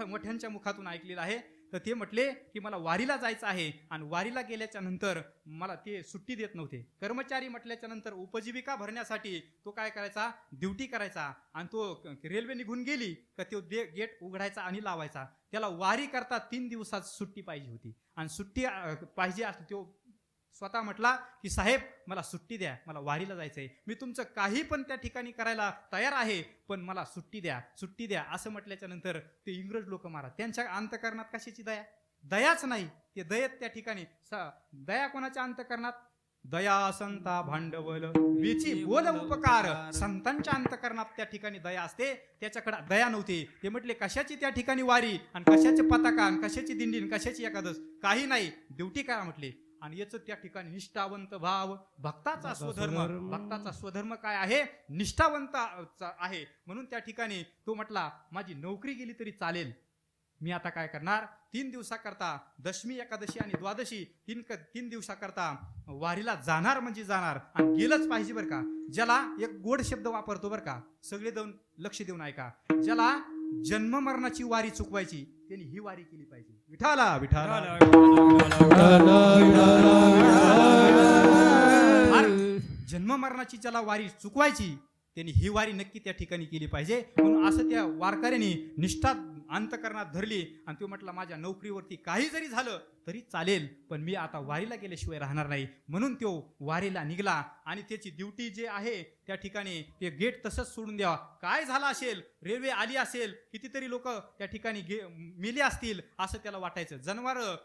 मोठ्यांच्या मुखातून ऐकलेलं आहे. तर ते म्हटले की मला वारीला जायचं आहे, आणि वारीला गेल्याच्या नंतर मला ते सुट्टी देत नव्हते. कर्मचारी म्हटल्याच्या नंतर उपजीविका भरण्यासाठी तो काय करायचा? ड्युटी करायचा. आणि तो रेल्वे निघून गेली का तो गेट उघडायचा आणि लावायचा. त्याला वारी करता 3 दिवसात सुट्टी पाहिजे होती. आणि सुट्टी पाहिजे असली तो स्वतः म्हटला की साहेब मला सुट्टी द्या, मला वारीला जायचंय, मी तुमचं काही पण त्या ठिकाणी करायला तयार आहे, पण मला सुट्टी द्या असं म्हटल्याच्या नंतर ते इंग्रज लोक महाराज, त्यांच्या अंतकरणात कशाची दया? दयाच नाही. ते दयेत त्या ठिकाणी दया कोणाच्या अंतकरणात? दया संता भांडवल वेची बोल उपकार. संतांच्या अंतकरणात त्या ठिकाणी दया असते, त्याच्याकडे दया नव्हती. ते म्हटले कशाची त्या ठिकाणी वारी, आणि कशाचे पताका, आणि कशाची दिंडी, आणि कशाची एकादश, काही नाही, ड्युटी करा म्हटले. आणि याच त्या ठिकाणी निष्ठावंत भाव, भक्ताचा स्वधर्म. भक्ताचा स्वधर्म काय आहे? निष्ठावंत आहे. म्हणून त्या ठिकाणी तो म्हटला माझी नोकरी गेली तरी चालेल, मी आता काय करणार, 3 दिवसाकरता, दशमी एकादशी आणि द्वादशी 3 दिवसाकरता वारीला जाणार म्हणजे जाणार, आणि गेलंच पाहिजे बरं का. ज्याला एक गोड शब्द वापरतो बरं का, सगळे लक्ष देऊन ऐका, ज्याला जन्म मरणाची वारी चुकवायची त्यांनी ही वारी केली पाहिजे. विठाला विठाला जन्म मरणाची ज्याला वारी चुकवायची त्यांनी ही वारी नक्की त्या ठिकाणी केली पाहिजे. म्हणून असं त्या वारकऱ्यांनी निष्ठा अंतकरणात धरली, आणि तो म्हटला माझ्या नोकरीवरती काही जरी झालं तरी चालेल, पण मी आता वारीला गेल्याशिवाय राहणार नाही. म्हणून तो वारीला निघाला, आणि त्याची ड्युटी जे आहे त्या ठिकाणी ते गेट तसंच सोडून द्यावा. काय झालं असेल, रेल्वे आली असेल, कितीतरी लोक त्या ठिकाणी मेले असतील असं त्याला वाटायचं. जनावरं,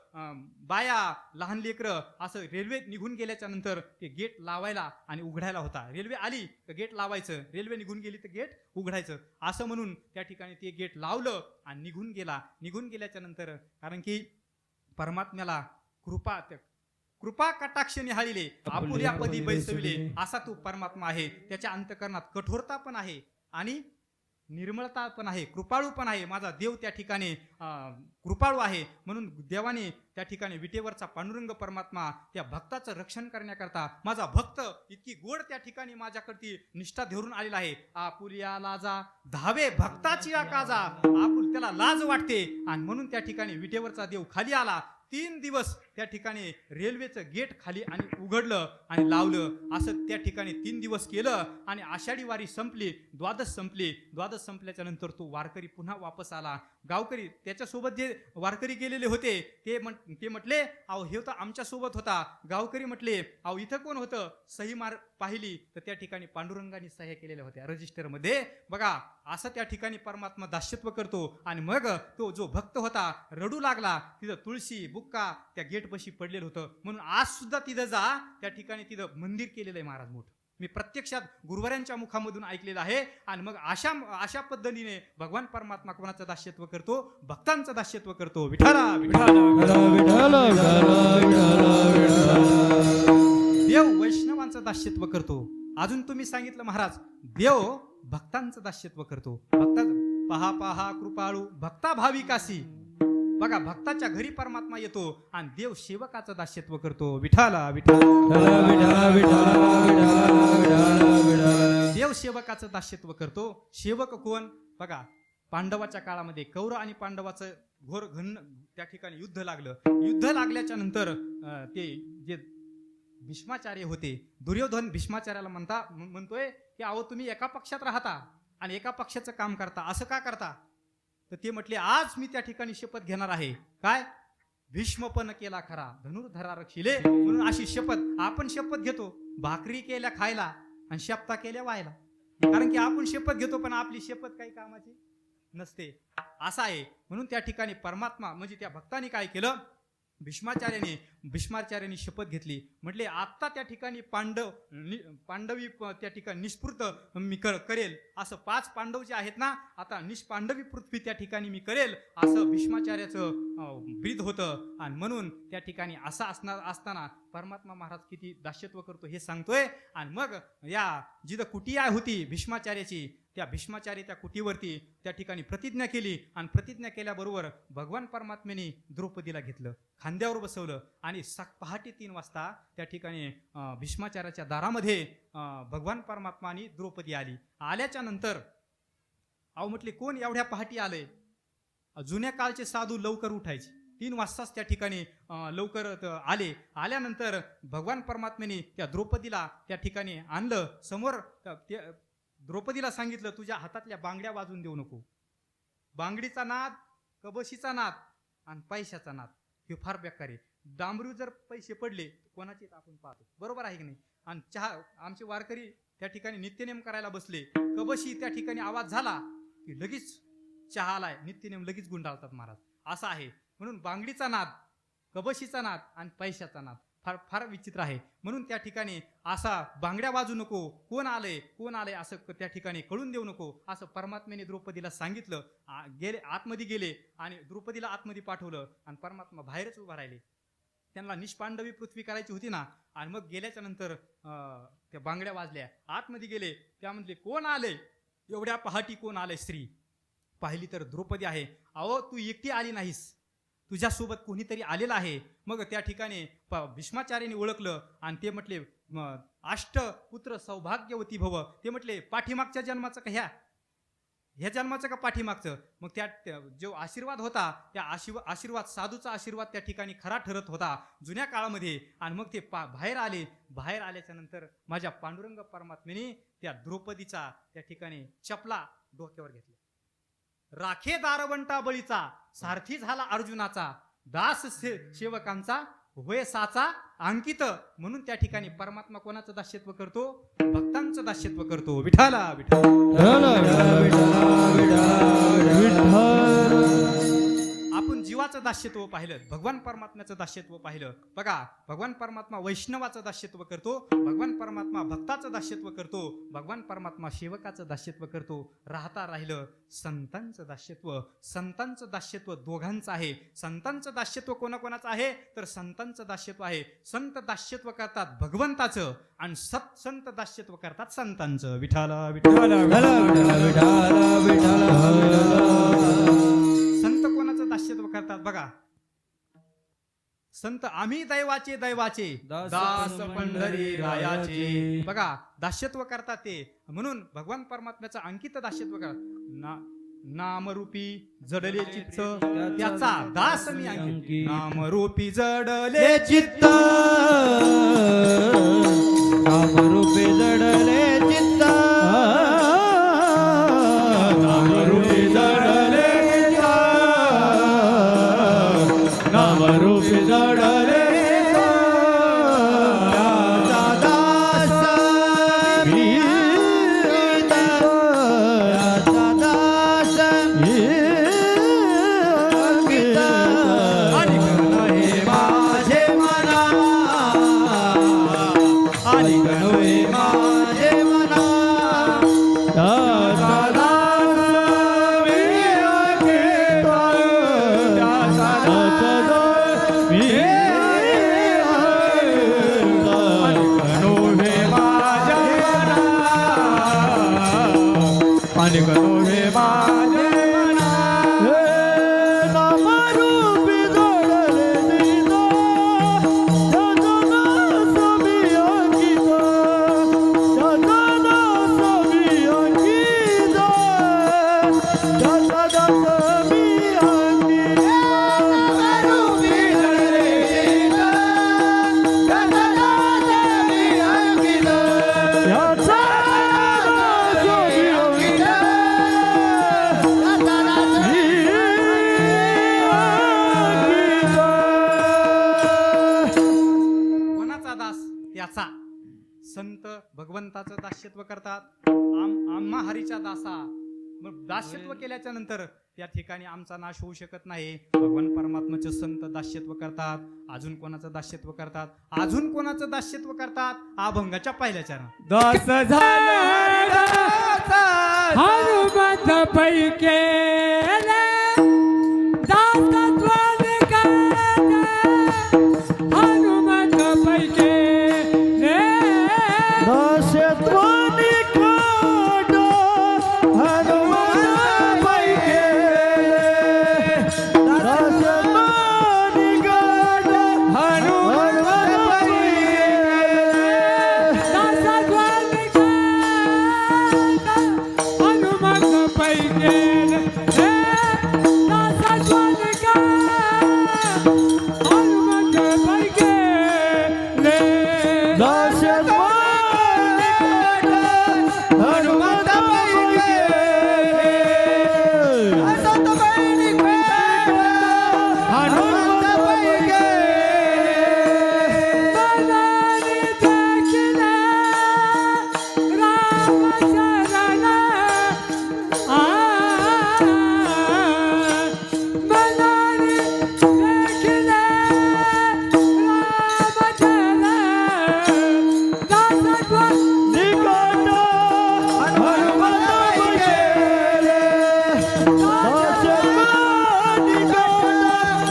बाया, लहान लेकरं असं रेल्वे निघून गेल्याच्या नंतर ते गेट लावायला आणि उघडायला होता. रेल्वे आली तर गेट लावायचं, रेल्वे निघून गेली तर गेट उघडायचं, असं म्हणून त्या ठिकाणी ते गेट लावलं आणि निघून गेला. निघून गेल्याच्या नंतर कारण की परमात्म्याला कृपा कटाक्ष निहाळिले, आपुल्या पदी बैसविले, असा तो परमात्मा आहे. त्याच्या अंतकरणात कठोरता पण आहे आणि निर्मळता पण आहे, कृपाळू पण आहे. माझा देव त्या ठिकाणी कृपाळू आहे. म्हणून देवाने त्या ठिकाणी विटेवरचा पांडुरंग परमात्मा त्या भक्ताचं रक्षण करण्याकरता, माझा भक्त इतकी गोड त्या ठिकाणी माझ्याकडे निष्ठा धरून आलेला आहे. आपुल्या लाजा धावे भक्ताची आकाजा, आपुल त्याला लाज वाटते, आणि म्हणून त्या ठिकाणी विटेवरचा देव खाली आला. 3 दिवस त्या ठिकाणी रेल्वेचं गेट खाली आणि उघडलं आणि लावलं. असं त्या ठिकाणी 3 दिवस केलं, आणि आषाढी वारी संपली, द्वादश संपली. द्वादश संपल्याच्या नंतर तो वारकरी पुन्हा वापस आला. गावकरी त्याच्यासोबत जे वारकरी गेलेले होते ते म्हटले अहो हे तर आमच्या सोबत होता. गावकरी म्हटले अहो इथं कोण होतं? सही पाहिली तर त्या ठिकाणी पांडुरंगाने सह्या केलेल्या होत्या रजिस्टर मध्ये. बघा असं त्या ठिकाणी परमात्मा दास्यत्व करतो. आणि मग तो जो भक्त होता रडू लागला. तिथं तुळशी बुक्का त्या गेट पशी पडलेलं होतं. म्हणून आज सुद्धा तिथं जा, त्या ठिकाणी तिथं मंदिर केलेलं आहे महाराज मोठं. मी प्रत्यक्षात गुरुवारांच्या मुखामधून ऐकलेलं आहे. आणि मग अशा पद्धतीने भगवान परमात्मा कोणाचं दास्यत्व करतो? भक्तांचं दास्यत्व करतो. विठाला देव वैष्णवांचं दास्यत्व करतो. अजून तुम्ही सांगितलं महाराज देव भक्तांचं दास्यत्व करतो. भक्ता पहा पहा कृपाळू भक्ता भाविकासी. बघा भक्ताच्या घरी परमात्मा येतो आणि देव सेवकाचं दास्यत्व करतो. विठाला देव सेवकाचं दास्यत्व करतो. सेवक कोण? बघा पांडवाच्या काळामध्ये कौरव आणि पांडवाचं घोर घन त्या ठिकाणी युद्ध लागलं. युद्ध लागल्याच्या नंतर ते जे भीष्माचार्य होते, दुर्योधन भीष्माचार्याला म्हणतोय की अहो तुम्ही एका पक्षात राहता आणि एका पक्षाचं काम करता, असं का करता? तर ते म्हटले आज मी त्या ठिकाणी शपथ घेणार आहे. काय? भीष्मपण केला खरा धनुर्धरा रक्षिले. म्हणून अशी शपथ आपण शपथ घेतो. भाकरी केल्या खायला आणि शपथा केल्या व्हायला. कारण की आपण शपथ घेतो पण आपली शपथ काही कामाची नसते, असा आहे. म्हणून त्या ठिकाणी परमात्मा म्हणजे त्या भक्तांनी काय केलं, भीष्माचार्यांनी शपथ घेतली. म्हटले आत्ता त्या ठिकाणी पांडवी त्या ठिकाणी निष्पृत मी करेल, असं 5 पांडव जे आहेत ना, आता निष्पांडवी पृथ्वी त्या ठिकाणी मी करेल, असं भीष्माचार्याचं ब्रीद होतं. आणि म्हणून त्या ठिकाणी असं असताना परमात्मा महाराज किती दास्यत्व करतो हे सांगतोय. आणि मग या जिथं कुटिया होती भीष्माचार्याची, त्या भीष्माचार्य त्या कुटीवरती त्या ठिकाणी प्रतिज्ञा केली. आणि प्रतिज्ञा केल्याबरोबर भगवान परमात्म्याने द्रौपदीला घेतलं, खांद्यावर बसवलं. आणि पहाटे 3 वाजता त्या ठिकाणी भीष्माचार्याच्या दारामध्ये भगवान परमात्मा आणि द्रौपदी आली. आल्याच्या नंतर अहो म्हटले कोण एवढ्या पहाटे आलंय. जुन्या काळचे साधू लवकर उठायचे, 3 वाजताच त्या ठिकाणी लवकर आले. आल्यानंतर भगवान परमात्म्याने त्या द्रौपदीला त्या ठिकाणी आणलं समोर. द्रौपदीला सांगितलं तुझ्या हातातल्या बांगड्या वाजून देऊ नको. बांगडीचा नाद, कबशीचा नाद आणि पैशाचा नाद हे फार बेकार आहे. डांबरू जर पैसे पडले कोणाचे आपण पाहतो, बरोबर आहे की नाही. आणि चहा आमचे वारकरी त्या ठिकाणी नित्यनेम करायला बसले, कबशी त्या ठिकाणी आवाज झाला की लगेच चहा आलाय, नित्यनेम लगेच गुंडाळतात महाराज, असं आहे. म्हणून बांगडीचा नाद, कबशीचा नाद आणि पैशाचा नाद फार फार विचित्र आहे. म्हणून त्या ठिकाणी असा बांगड्या वाजू नको, कोण आलंय असं त्या ठिकाणी कळून देऊ नको, असं परमात्म्याने द्रौपदीला सांगितलं. गेले आतमध्ये गेले आणि द्रौपदीला आतमध्ये पाठवलं. आणि परमात्मा बाहेरच उभा राहिले. त्यांना निष्पांडवी पृथ्वी करायची होती ना. आणि मग गेल्याच्या नंतर त्या बांगड्या वाजल्या, आतमध्ये गेले. त्यामध्ये कोण आले, एवढ्या पहाटी कोण आले स्त्री. पाहिली तर द्रौपदी आहे. अहो तू एकटी आली नाहीस, तुझ्यासोबत कोणीतरी आलेलं आहे. मग त्या ठिकाणी भीष्माचार्याने ओळखलं आणि ते म्हटले अष्टपुत्र सौभाग्यवती भव. ते म्हटले पाठीमागच्या जन्माचं का ह्या जन्माचं का पाठीमागचं. मग त्या जो आशीर्वाद होता त्या आशीर्वाद साधूचा आशीर्वाद त्या ठिकाणी खरा ठरत होता जुन्या काळामध्ये. आणि मग ते बाहेर आले. बाहेर आल्याच्या नंतर माझ्या पांडुरंग परमात्म्याने त्या द्रौपदीचा त्या ठिकाणी चपला डोक्यावर घेतला. राखे दारवंटा बळीचा, सारथी झाला अर्जुनाचा, दास सेवकांचा होय साचा अंकित. म्हणून त्या ठिकाणी परमात्मा कोणाचं दास्यत्व करतो, भक्तांचं दास्यत्व करतो. विठाला आपण जीवाचं दास्यत्व पाहिलं, भगवान परमात्म्याचं दास्यत्व पाहिलं. बघा भगवान परमात्मा वैष्णवाचं दास्यत्व करतो, भगवान परमात्मा भक्ताचं दास्यत्व करतो, भगवान परमात्मा सेवकाचं दास्यत्व करतो. राहिलं संतांचं दास्यत्व. संतांचं दास्यत्व दोघांचं आहे. संतांचं दास्यत्व कोणाकोणाचं आहे तर संतांचं दास्यत्व आहे. संत दास्यत्व करतात भगवंताचं आणि संत दास्यत्व करतात संतांचं. विठाला संत कोणाचं दास्यत्व करतात बघा. संत आम्ही दैवाचे दास पंढरी रायाचे. बघा दास्यत्व करतात ते. म्हणून भगवान परमात्म्याचं अंकित दास्यत्व करतात. नामरूपी जडले चित्त त्याचा दास मी अंकित. नामरूपी जडले चित्त, नामरूपी जडले चित्त, नामरूपी जडले चित्त, नामरूपी जडले संत भगवंताचं दास्यत्व करतात आम्हा हरीच्या दासा. मग दास्यत्व केल्याच्या नंतर त्या ठिकाणी आमचा नाश होऊ शकत नाही. भगवान परमात्म्याचे संत दास्यत्व करतात. अजून कोणाचं दास्यत्व करतात? अजून कोणाचं दास्यत्व करतात? अभंगाच्या पहिल्याच्या दास झाला हनुमंत पैके हनुमंत पैके दास्यत्वानी काढ हनुमंत पैके दास्यत्वानी काढ हनुमंत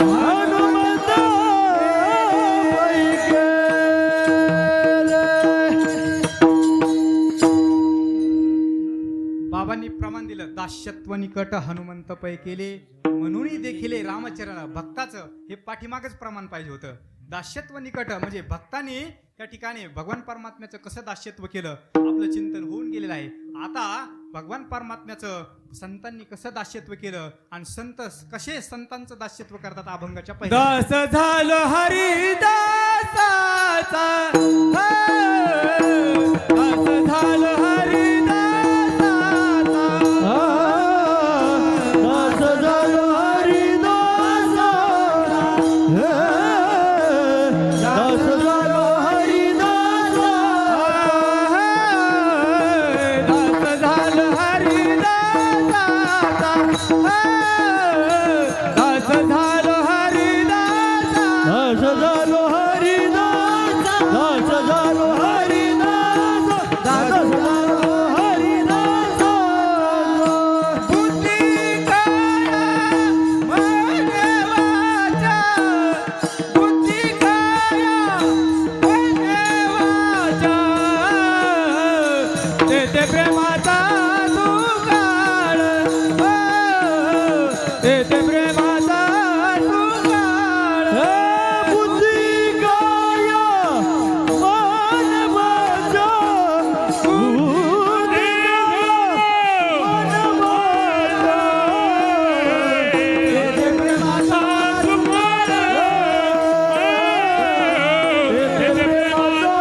हनुमंत पैके बाबांनी प्रमाण दिलं. दास्यत्व निकट हनुमंत पै केले म्हणून देखिले रामचरण. भक्ताचं हे पाठीमागच प्रमाण पाहिजे होतं. दास्यत्व निकट म्हणजे भक्तांनी त्या ठिकाणी भगवान परमात्म्याचं कसं दास्यत्व केलं आपलं चिंतन होऊन गेलेलं आहे. आता भगवान परमात्म्याचं संतांनी कसं दास्यत्व केलं आणि संत कसे संतांचं दास्यत्व करतात अभंगाच्या पहिल्या. दास झालो हरिदासाचा दास झालो हरिदासाचा दास झालो हरिदासा दास झालो हरिदासा दास झालो हरिदासाचा दास झालो हरिदासा दास झालो हरिदासा दास झालो हरिदासा दास झालो हरिदासा बुद्धी काया देवाच्या बुद्धी काया देवाच्या ते प्रेमाचा सुकाळ ते प्रेमाचा सुकाळ बुद्धी काया मानवाच्या बुद्धी मानवाच्या ते प्रेमाचा सुकाळ ते प्रेमाचा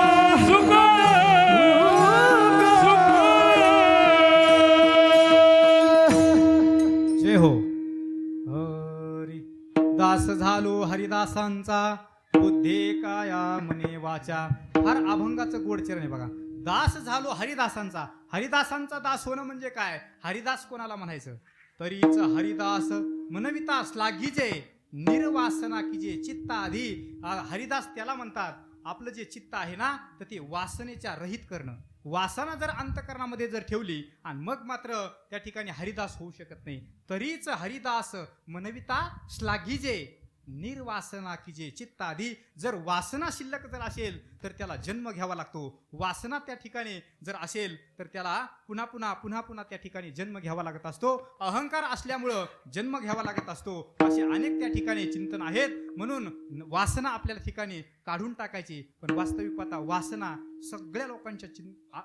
सुकाळ जय हो हरी. दास झालो हरिदासांचा बुद्धे काया मने वाचा. फार अभंगाचं गोड चरण आहे बघा. दास झालो हरिदासांचा. हरिदासांचा दास होणं म्हणजे काय? हरिदास कोणाला म्हणायचं? तरीच हरिदास मनविता लागिजे निर्वासना कीजे चित्ता आधी. हरिदास त्याला म्हणतात आपलं जे चित्त आहे ना तर ते वासनेच्या रहित करणं. वासना जर अंतकरणामध्ये जर ठेवली आणि मग मात्र त्या ठिकाणी हरिदास होऊ शकत नाही. तरीच हरिदास मनविता श्लाघिजे निर्वासना कीजे चित्ताधी. जर वासना शिल्लक जर असेल तर त्याला जन्म घ्यावा लागतो. वासना त्या ठिकाणी जर असेल तर त्याला पुन्हा पुन्हा त्या ठिकाणी जन्म घ्यावा लागत असतो. अहंकार असल्यामुळं जन्म घ्यावा लागत असतो. असे अनेक त्या ठिकाणी चिंतन आहेत. म्हणून वासना आपल्याला ठिकाणी काढून टाकायची. पण वास्तविक पाहता वासना सगळ्या लोकांच्या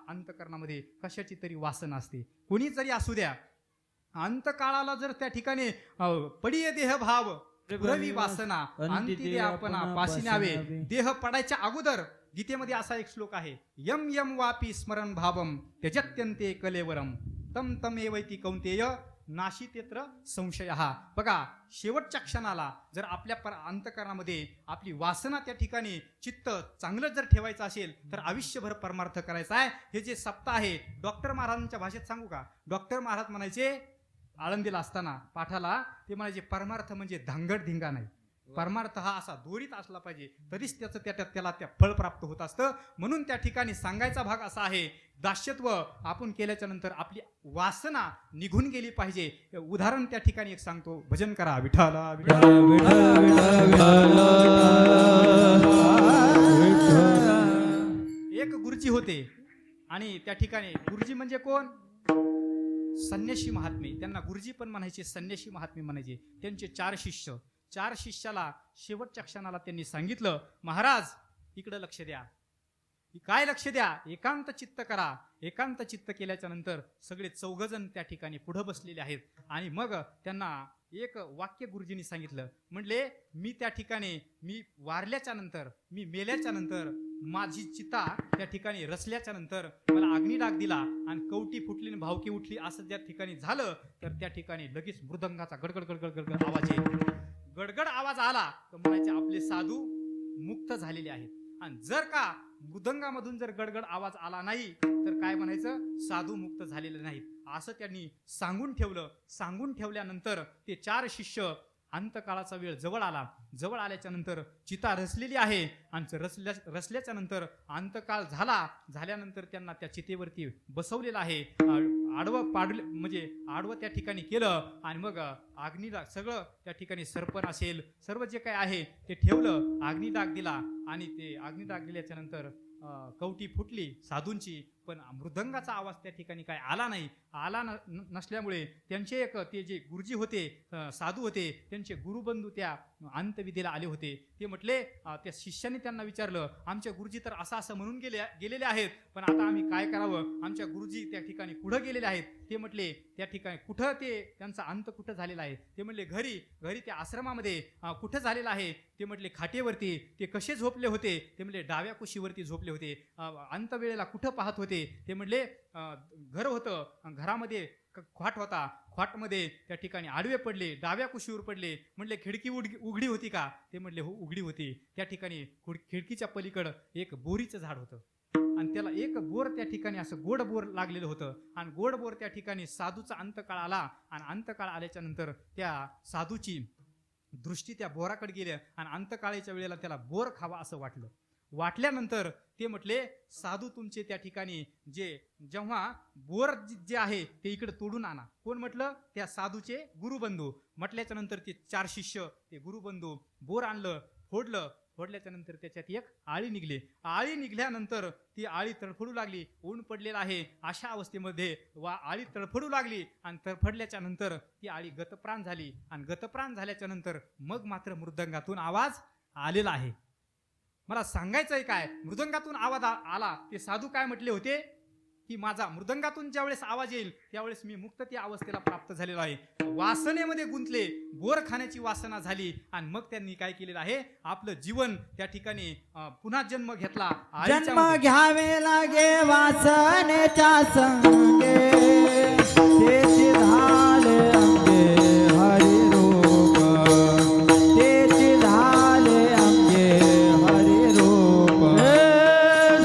अंतकरणामध्ये कशाची तरी वासना असते. कोणी जरी असू द्या अंतकाळाला जर त्या ठिकाणी पडिये देह भाव पुरवी वासना अंती दे आपणा पाशी न्यावे. देह पडायच्या अगोदर गीतेमध्ये असा एक श्लोक आहे. यम यम वापी स्मरण भावम त्यजत्यंते कलेवरम तम तम एवैती कौंतेय नाशी तेत्र संशय. बघा, शेवटच्या क्षणाला जर आपल्या अंतःकरणामध्ये आपली वासना त्या ठिकाणी चित्त चांगलं जर ठेवायचं असेल तर आयुष्यभर परमार्थ करायचा आहे. हे जे सप्ताह आहे, डॉक्टर महाराजांच्या भाषेत सांगू का, डॉक्टर महाराज म्हणायचे आळंदीला असताना पाठाला, ते म्हणायचे परमार्थ म्हणजे धांगड धिंगा नाही, परमार्थ हा असा दोरीत असला पाहिजे, तरीच त्याला त्या फळ प्राप्त होत असतं. म्हणून त्या ठिकाणी सांगायचा भाग असा आहे, दास्यत्व आपण केल्याच्या नंतर आपली वासना निघून गेली पाहिजे. उदाहरण त्या ठिकाणी एक सांगतो, भजन करा विठ्ठला विठ्ठला. एक गुरुजी होते आणि त्या ठिकाणी, गुरुजी म्हणजे कोण, संन्यासी महात्मे, त्यांना गुरुजी पण म्हणायचे, संन्यासी महात्मे म्हणायचे. त्यांचे 4 शिष्य, 4 शिष्याला शेवटच्या क्षणाला त्यांनी सांगितलं, महाराज इकडे लक्ष द्या. काय लक्ष द्या, एकांत चित्त करा. एकांत चित्त केल्याच्या नंतर सगळे 4 जण त्या ठिकाणी पुढे बसलेले आहेत. आणि मग त्यांना एक वाक्य गुरुजींनी सांगितलं, म्हणले मी त्या ठिकाणी, मी वारल्याच्या नंतर, मी मेल्याच्या नंतर, माझी चिता त्या ठिकाणी रचल्याच्या नंतर मला अग्निडाग दिला आणि कवटी फुटली आणि भावकी उठली, असं ज्या ठिकाणी झालं तर त्या ठिकाणी लगेच मृदंगाचा गडगड गडगड गडगड आवाज येईल. गडगड आवाज आला तर म्हणायचे आपले साधू मुक्त झालेले आहेत. आणि जर का मृदंगामधून जर गडगड आवाज आला नाही तर काय म्हणायचं, साधू मुक्त झालेले नाहीत, असं त्यांनी सांगून ठेवलं. सांगून ठेवल्यानंतर ते 4 शिष्य, अंतकाळाचा वेळ जवळ आला. जवळ आल्याच्या नंतर चिता रचलेली आहे आणि रचल्याच्या नंतर अंतकाळ झाल्यानंतर त्यांना त्या चितेवरती बसवलेलं आहे. आडवं पाडलं म्हणजे आडवं त्या ठिकाणी केलं आणि मग अग्निडाग, सगळं त्या ठिकाणी सरपण असेल, सर्व जे काय आहे ते ठेवलं, अग्निडाग दिला आणि ते अग्निडाग दिल्याच्या नंतर कवटी फुटली साधूंची, पण मृदंगाचा आवाज त्या ठिकाणी काय आला नसल्यामुळे त्यांचे एक, ते जे गुरुजी होते, साधू होते, त्यांचे गुरुबंधू त्या अंतविधीला आले होते. ते म्हटले, त्या शिष्याने त्यांना विचारलं, आमच्या गुरुजी तर असं म्हणून गेलेले आहेत, पण आता आम्ही काय करावं, आमच्या गुरुजी त्या ठिकाणी कुठं गेलेले आहेत. ते म्हटले त्या ठिकाणी कुठं, ते त्यांचा अंत कुठं झालेला आहे. ते म्हटले घरी त्या आश्रमामध्ये. कुठं झालेला आहे. ते म्हटले खाटेवरती. ते कसे झोपले होते. ते म्हटले डाव्या कुशीवरती झोपले होते. अंतवेळेला कुठं पाहत होते. ते म्हटले घर होतं, घरामध्ये खाट होता, खाटमध्ये त्या ठिकाणी आडवे पडले, डाव्या कुशीवर पडले. म्हटले खिडकी उघडी होती का. ते म्हटले हो उघडी होती. त्या ठिकाणी खिडकीच्या पलीकडं एक बोरीचं झाड होतं आणि त्याला एक बोर त्या ठिकाणी असं गोड बोर लागलेलं होतं आणि गोड बोर त्या ठिकाणी साधूचा अंतकाळ आला आणि अंतकाळ आल्याच्या नंतर त्या साधूची दृष्टी त्या बोराकडे गेली आणि अंतकाळाच्या वेळेला त्याला बोर खावा असं वाटल्यानंतर ते म्हटले साधू तुमचे त्या ठिकाणी जेव्हा बोर जे आहे ते इकडे तोडून आणा. कोण म्हटलं, त्या साधूचे गुरुबंधू. म्हटल्याच्या नंतर ते 4 शिष्य, ते गुरुबंधू बोर आणलं, फोडल्याच्या नंतर त्याच्यात एक आळी निघली. आळी निघल्यानंतर ती आळी तडफडू लागली. ऊन पडलेलं आहे अशा अवस्थेमध्ये आळी तडफडू लागली आणि तडफडल्याच्या नंतर ती आळी गतप्राण झाली आणि गतप्राण झाल्याच्या नंतर मग मात्र मृदंगातून आवाज आलेला आहे. मला सांगायचंय काय, मृदंगातून आवाज आला. ते साधू काय म्हटले होते की माझा मृदंगातून ज्यावेळेस आवाज येईल त्यावेळेस मी मुक्त त्या अवस्थेला प्राप्त झालेलो आहे. वासनेमध्ये गुंतले, बोर खाण्याची वासना झाली आणि मग त्यांनी काय केलेलं आहे, आपलं जीवन त्या ठिकाणी पुन्हा जन्म घेतला. जन्म घ्यावे लागे वासनेच्या संगे, तेची झाले अंगे हरी रूप, तेची झाले अंगे हरी रूप.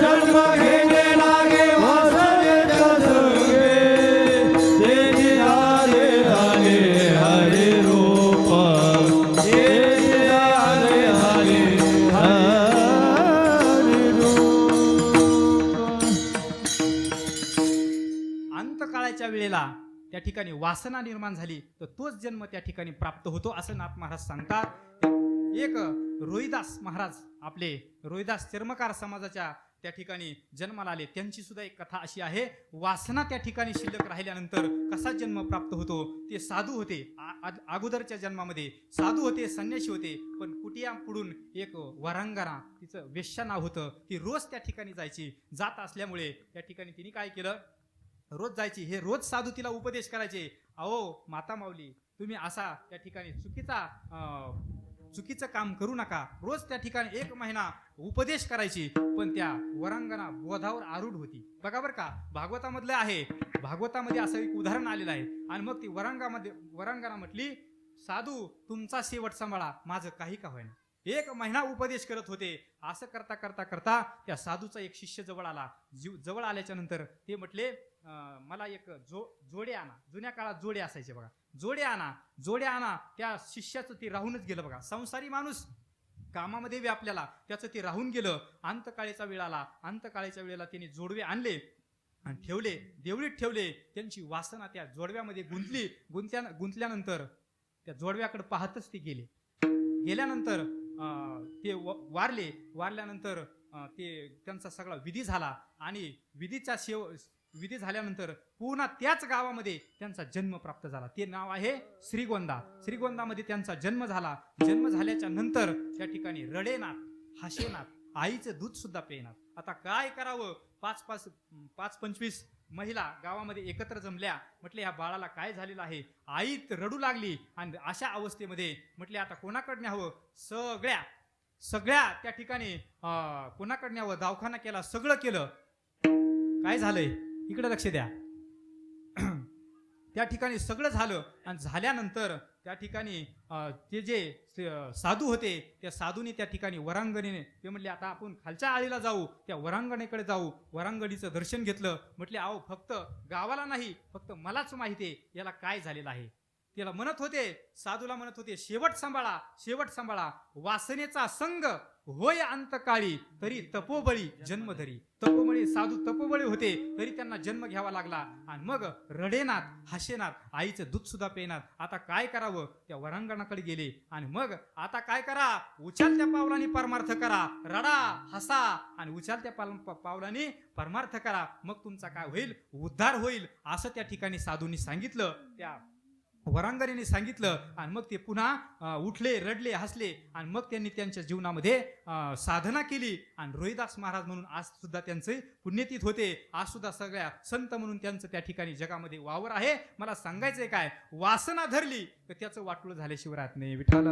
जन्म घेणे लागे वासनेच्या संगे, तेची झाले अंगे हरी रूप, तेची झाले अंगे हरी रूप. अंतकाळाच्या वेळेला त्या ठिकाणी वासना निर्माण झाली तर तोच जन्म त्या ठिकाणी प्राप्त होतो असं नाथ महाराज सांगतात. एक रोहिदास महाराज, आपले रोहिदास चर्मकार समाजाच्या त्या ठिकाणी जन्माला आले. त्यांची सुद्धा एक कथा अशी आहे, वासना त्या ठिकाणी शिल्लक राहिल्यानंतर कसा जन्म प्राप्त होतो. ते साधू होते, अगोदरच्या जन्मामध्ये साधू होते, संन्यासी होते, पण कुटिया पुढून एक वरांगना, तिचं वेश्या नाव होतं, ती रोज त्या ठिकाणी जात असल्यामुळे त्या ठिकाणी तिने काय केलं, रोज जायची. हे रोज साधू तिला उपदेश करायचे, अहो माता माऊली तुम्ही असा त्या ठिकाणी चुकीचं काम करू नका. रोज त्या ठिकाणी 1 महिना उपदेश करायची, पण त्या वरांगना बोधावर आरूढ होती. बघा बरं का, भागवतामधलं आहे, भागवतामध्ये असं एक उदाहरण आलेलं आहे. आणि मग ती वरांगना म्हटली, साधू तुमचा शेवट सांभाळा, माझं काही का होईना. 1 महिना उपदेश करत होते. असं करता करता करता त्या साधूचा एक शिष्य जवळ आला. जवळ आल्याच्या नंतर ते म्हटले, मला एक जोडे आणा. जुन्या काळात जोडे असायचे बघा, जोडे आणा. त्या शिष्याचं ते राहूनच गेलं बघा. संसारी माणूस कामामध्ये व्यापल्याला त्याचं ते राहून गेलं. अंतकाळीचा वेळ आला. अंतकाळीच्या वेळेला त्यांनी जोडवे आणले आणि ठेवले, देवळीत ठेवले. त्यांची वासना त्या जोडव्यामध्ये गुंतल्यानंतर त्या जोडव्याकडे पाहतच ते गेल्यानंतर ते वारल्यानंतर ते त्यांचा सगळा विधी झाला. आणि विधी झाल्यानंतर पुन्हा त्याच गावामध्ये त्यांचा जन्म प्राप्त झाला. ते नाव आहे श्रीगोंदा. श्रीगोंदामध्ये त्यांचा जन्म झाला. जन्म झाल्याच्या नंतर त्या ठिकाणी रडेनात, हसेनात, आईचं दूध सुद्धा पेनात. आता काय करावं? 5-25 महिला गावामध्ये एकत्र जमल्या. म्हटले ह्या बाळाला काय झालेलं आहे? आई रडू लागली. आणि अशा अवस्थेमध्ये म्हटले आता कोणाकडे न्यावं? सगळ्या त्या ठिकाणी कोणाकडे न्यावं? दवाखाना केला, सगळं केलं. काय झालंय? इकडे लक्ष द्या. त्या ठिकाणी सगळं झालं. आणि झाल्यानंतर त्या ठिकाणी ते जे साधू होते, त्या साधूने त्या ठिकाणी वरांगणीने ते म्हटले आता आपण खालच्या आळीला जाऊ, त्या वरांगणीकडे जाऊ. वरांगणीचं दर्शन घेतलं. म्हटले अहो फक्त गावाला नाही, फक्त मलाच माहिती आहे याला काय झालेलं आहे. त्याला म्हणत होते, साधूला म्हणत होते, शेवट सांभाळा. वासनेचा संग होय अंतकाळी, तरी तपोबळी जन्मधरी. साधू तपोबळी होते, तरी त्यांना जन्म घ्यावा लागला. आणि मग रडेनात, हसेनात, आईचं दूध सुद्धा पेनात. आता काय करावं? त्या वरांगणाकडे गेले. आणि मग आता काय करा? उचलत्या पावलांनी परमार्थ करा. रडा, हसा आणि उचलत्या पावलांनी परमार्थ करा. मग तुमचा काय होईल? उद्धार होईल. असं त्या ठिकाणी साधूंनी सांगितलं, त्या वरांगणीने सांगितलं. आणि मग ते पुन्हा उठले, रडले, हसले. आणि मग त्यांनी त्यांच्या जीवनामध्ये साधना केली. आणि रोहिदास महाराज म्हणून आज सुद्धा त्यांचे पुण्यतीत होते. आज सुद्धा सगळ्या संत म्हणून त्यांचं त्या ठिकाणी जगामध्ये वावर आहे. मला सांगायचंय काय, वासना धरली तर त्याचं वाटलं झाल्याशिवाय राहत नाही. विठ्ठल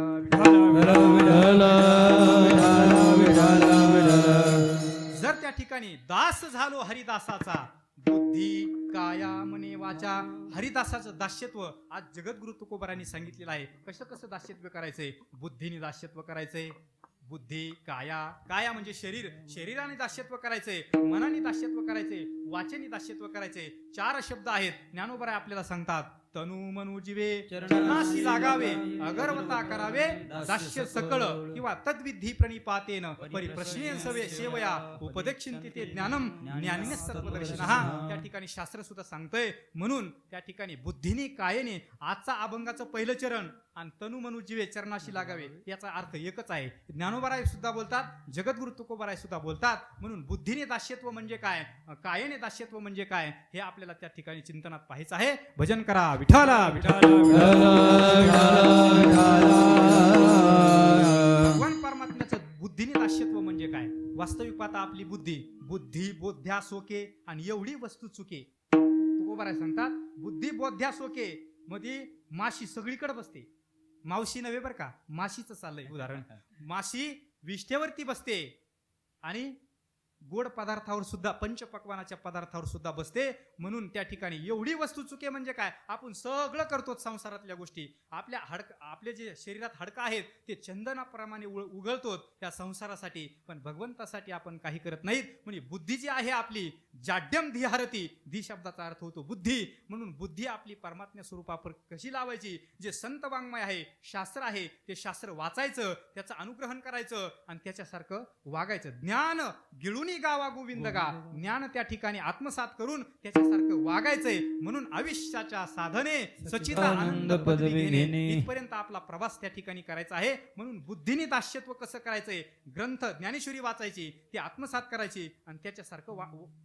जर त्या ठिकाणी दास झालो हरिदासाचा, बुद्धी काया मने वाचा. हरिदासाचं दास्यत्व आज जगद्गुरु तुकोबारांनी सांगितलेलं आहे. कसं दास्यत्व करायचंय? बुद्धीने दास्यत्व करायचंय. बुद्धी काया म्हणजे शरीराने दास्यत्व करायचंय, मनाने दास्यत्व करायचंय, वाचेने दास्यत्व करायचंय. 4 शब्द आहेत. ज्ञानोबराय आपल्याला सांगतात, तनु मनु जीवे चरणाशी लागावे, अगरवता करावे दास्य सकळ, किंवा तद्विधी प्रणिपातेन परिप्रश्नेन सेवया उपदेक्षिंती ते ज्ञानम ज्ञानिने सत्वदर्शनः. त्या ठिकाणी शास्त्र सुद्धा सांगतंय. म्हणून त्या ठिकाणी बुद्धीने कायेने आजचा अभंगाचं पहिलं चरण आणि तनु मनु जीवे चरणाशी लागावे याचा अर्थ एकच आहे. ज्ञानोबराय सुद्धा बोलतात, जगद्गुरु तुकोबाराय सुद्धा बोलतात. म्हणून बुद्धीने दास्यत्व म्हणजे काय, कायेने दास्यत्व म्हणजे काय, हे आपल्याला त्या ठिकाणी चिंतनात पाहायचं आहे. भजन करा विठ्ठला भगवान परमात्म्याचं बुद्धीने दास्यत्व म्हणजे काय? वास्तविक पाहता आपली बुद्धी बोध्या सोके आणि एवढी वस्तू चुके. तुकोबाराय सांगतात, बुद्धी बोध्या सोके मध्ये माशी सगळीकडे बसते. मावशी नव्हे बरं का, माशीचं चाललंय उदाहरण. माशी विष्ठेवरती बसते आणि गोड पदार्थावर सुद्धा, पंचपक्वानाच्या पदार्थावर सुद्धा बसते. म्हणून त्या ठिकाणी एवढी वस्तू चुके म्हणजे काय, आपण सगळं करतो संसारातल्या गोष्टी. आपले जे शरीरात हाडकं आहेत ते चंदनाप्रमाणे उगळतो त्या संसारासाठी, पण भगवंतासाठी आपण काही करत नाहीत. म्हणजे बुद्धी जी आहे आपली, जाड्यम धिहारती, धी शब्दाचा अर्थ होतो बुद्धी. म्हणून बुद्धी आपली परमात्म्या स्वरूपावर कशी लावायची? जे संत वाङ्मय आहे, शास्त्र आहे, ते शास्त्र वाचायचं, त्याचं अनुग्रहण करायचं आणि त्याच्यासारखं वागायचं. ज्ञान गिळून गावा गोविंद गा, ज्ञान त्या ठिकाणी आत्मसात करून त्याच्यासारखं वागायचंय. म्हणून आयुष्याच्या साधने सच्चिदानंद पदवी घेणे इथपर्यंत आपला प्रवास त्या ठिकाणी करायचा आहे. म्हणून बुद्धीने दास्यत्व कसं करायचंय? ग्रंथ ज्ञानेश्वरी वाचायची, ती आत्मसात करायची आणि त्याच्यासारखं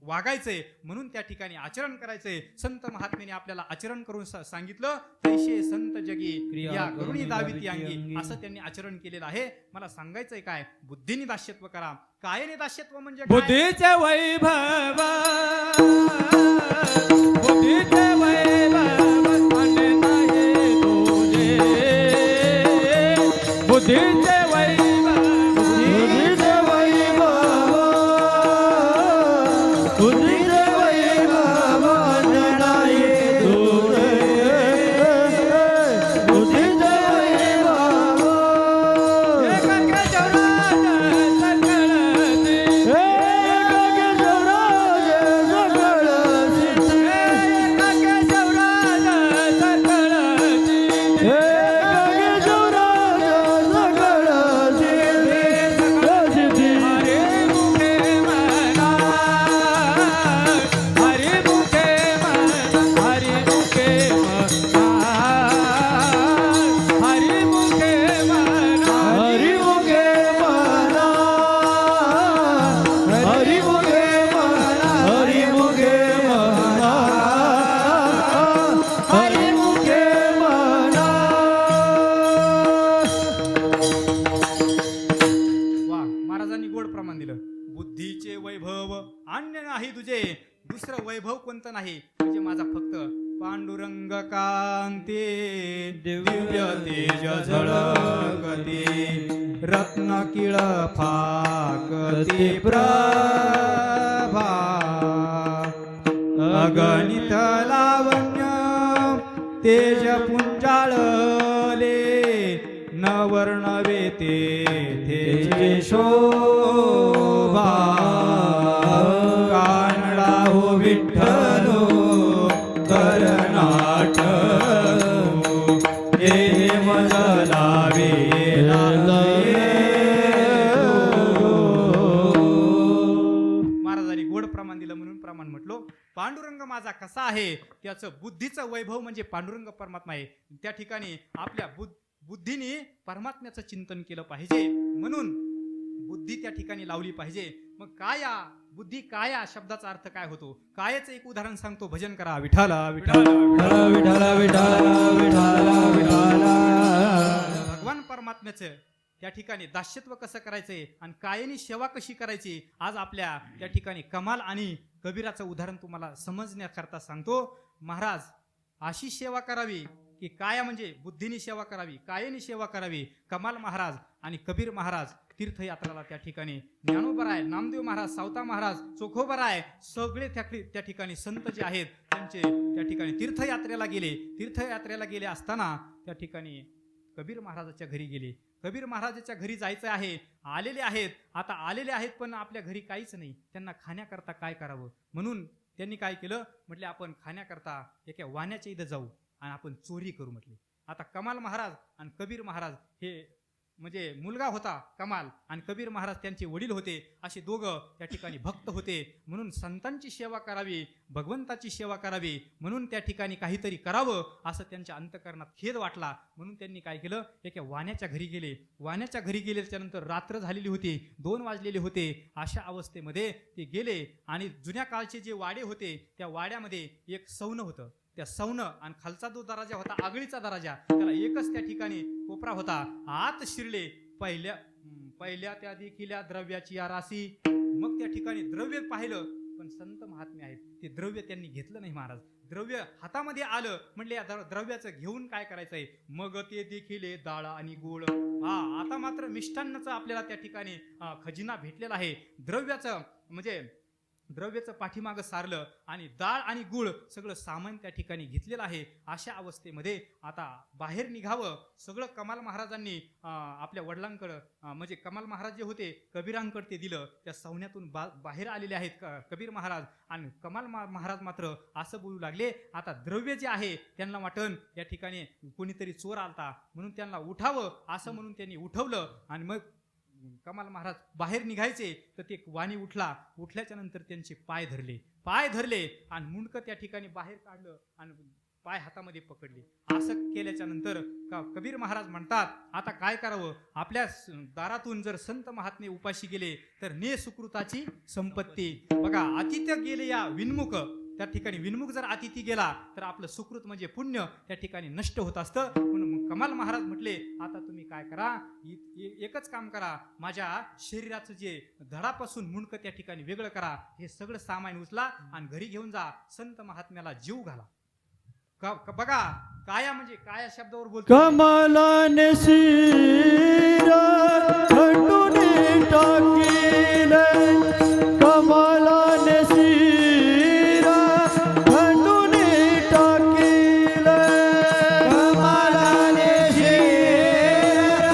वागायचंय. म्हणून त्या ठिकाणी आचरण करायचंय. संत महात्म्याने आपल्याला आचरण करून सांगितलं, तैसे संत जगी क्रिया करुणी दाविती अंगी, असं त्यांनी आचरण केलेलं आहे. मला सांगायचंय काय, बुद्धीने दास्यत्व करा. कायेने दास्यत्व म्हणजे बुद्धीचे वैभव, बुद्धीचे वैभव अन्य नाही तुझे, बुद्धी बुद्धीचे वैभव बुद्धीचे वैभव बुद्धीचे वैभव नाही दूर बुद्धीचे वैभव एकाग्र चौराज सकळते एकाग्र चौराज सकळ सिद्धी एकाग्र चौराज सकळते एकाग्र चौराज सकळ सिद्धी सिद्धी हरे मुखे म्हणा हरे मुखे म्हणा हरे मुखे म्हणा हरे मुखे म्हणा हरिमुखे म्हणा हरिमुखे म्हणा हरिमुखे म्हणा हरिमुखे म्हणा वा महाराजांनी गोड प्रमाण दिलं. बुद्धीचे वैभव अन्य नाही तुझे, दुसरं वैभव कोणतं नाही म्हणजे माझा फक्त पांडुरंग कांती दिव्य तेज झळकते रत्न किळ फाकते प्रभा अगणित लावण्य तेज पुंजाळले न वर्णवे तेजे शोभा कानडा हो विठ्ठलो करनाट हे मजला वेला महाराजांनी गोड प्रमाण दिलं म्हणून प्रमाण म्हटलो. पांडुरंग माझा कसा आहे त्याचं बुद्धीचं वैभव म्हणजे पांडुरंग परमात्मा आहे. त्या ठिकाणी आपल्या बुद्धीने परमात्म्याचं चिंतन केलं पाहिजे म्हणून बुद्धी त्या ठिकाणी लावली पाहिजे. मग काय या बुद्धी काय या शब्दाचा अर्थ काय होतो? कायच एक उदाहरण सांगतो. भजन करा विठाला विठाला विठाला विठाला विठाला विठाला भगवान परमात्म्याचं त्या ठिकाणी दास्यत्व कसं करायचंय आणि कायेने सेवा कशी करायची आज आपल्या त्या ठिकाणी कमाल आणि कबीराचं उदाहरण तुम्हाला समजण्याकरता सांगतो. महाराज अशी सेवा करावी की काया म्हणजे बुद्धीने सेवा करावी, कायेने सेवा करावी. कमाल महाराज आणि कबीर महाराज तीर्थयात्राला त्या ठिकाणी ज्ञानोबराय, नामदेव महाराज, सावता महाराज, चोखोबराय सगळे त्या ठिकाणी संत जे आहेत त्यांचे त्या ठिकाणी तीर्थयात्रेला गेले. तीर्थयात्रेला गेले असताना त्या ठिकाणी कबीर महाराजाच्या घरी गेले. कबीर महाराजाच्या घरी जायचं आहे, आलेले आहेत. आता आलेले आहेत पण आपल्या घरी काहीच नाही. त्यांना खाण्याकरता काय करावं म्हणून त्यांनी काय केलं म्हटले आपण खाण्याकरता एका वाण्याच्या इथं जाऊ आणि आपण चोरी करू म्हटले. आता कमाल महाराज आणि कबीर महाराज हे म्हणजे मुलगा होता कमाल आणि कबीर महाराज त्यांचे वडील होते. असे दोघं त्या ठिकाणी भक्त होते म्हणून संतांची सेवा करावी, भगवंताची सेवा करावी म्हणून त्या ठिकाणी काहीतरी करावं असं त्यांच्या अंतःकरणात खेद वाटला. म्हणून त्यांनी काय केलं एका वाण्याच्या घरी गेले. वाण्याच्या घरी गेल्याच्या नंतर रात्र झालेली होती, 2 वाजलेले होते. अशा अवस्थेमध्ये ते गेले आणि जुन्या काळचे जे वाडे होते त्या वाड्यामध्ये एक सौनं होतं. त्या सौनं आणि खालचा जो दराजा होता आगळीचा दराजा त्याला एकच त्या ठिकाणी कोपरा होता. आत शिरले पहिल्या त्या देखिल्या द्रव्याची या राशी. मग त्या ठिकाणी द्रव्य पाहिलं पण संत महात्मे आहेत ते द्रव्य त्यांनी घेतलं नाही. महाराज द्रव्य हातामध्ये आलं म्हणले या द्रव्याचं घेऊन काय करायचंय. मग ते देखिले डाळ आणि गोळ. आता मात्र मिष्टान्नाचं आपल्याला त्या ठिकाणी खजिना भेटलेला आहे. द्रव्याचं म्हणजे द्रव्याचं पाठीमागं सारलं आणि डाळ आणि गुळ सगळं सामान त्या ठिकाणी घेतलेलं आहे. अशा अवस्थेमध्ये आता बाहेर निघावं सगळं कमाल महाराजांनी आपल्या वडिलांकडं म्हणजे कमाल महाराज जे होते कबीरांकडे ते दिलं. त्या सौन्यातून बाहेर आलेले आहेत कबीर महाराज आणि कमाल महाराज मात्र असं बोलू लागले आता द्रव्य जे आहे त्यांना वाटण या ठिकाणी कोणीतरी चोर आलता म्हणून त्यांना उठावं असं म्हणून त्यांनी उठवलं. आणि मग कमाल महाराज बाहेर निघायचे तर ते वाणी उठल्याच्या नंतर त्यांचे पाय धरले आणि मुंडकं त्या ठिकाणी बाहेर काढलं आणि पाय हातामध्ये पकडले. असं केल्याच्या नंतर कबीर महाराज म्हणतात आता काय करावं. आपल्या दारातून जर संत महात्मे उपाशी गेले तर ने सुकृताची संपत्ती. बघा अतिथ्य गेले या विनमुख त्या ठिकाणी विनमुख जर अतिथी गेला तर आपलं सुकृत म्हणजे पुण्य त्या ठिकाणी नष्ट होत असतं. म्हणून कमाल महाराज म्हटले आता तुम्ही काय करा एकच काम करा माझ्या शरीराचं जे धडापासून मुंडकं त्या ठिकाणी वेगळं करा. हे सगळं सामान उचला आणि घरी घेऊन जा संत महात्म्याला जीव घाला. बघा काया म्हणजे काया शब्दावर बोलतो. कमलाने शिर खंडून टाकिले कमलाने शिर खंडून टाकिले कमलाने शिर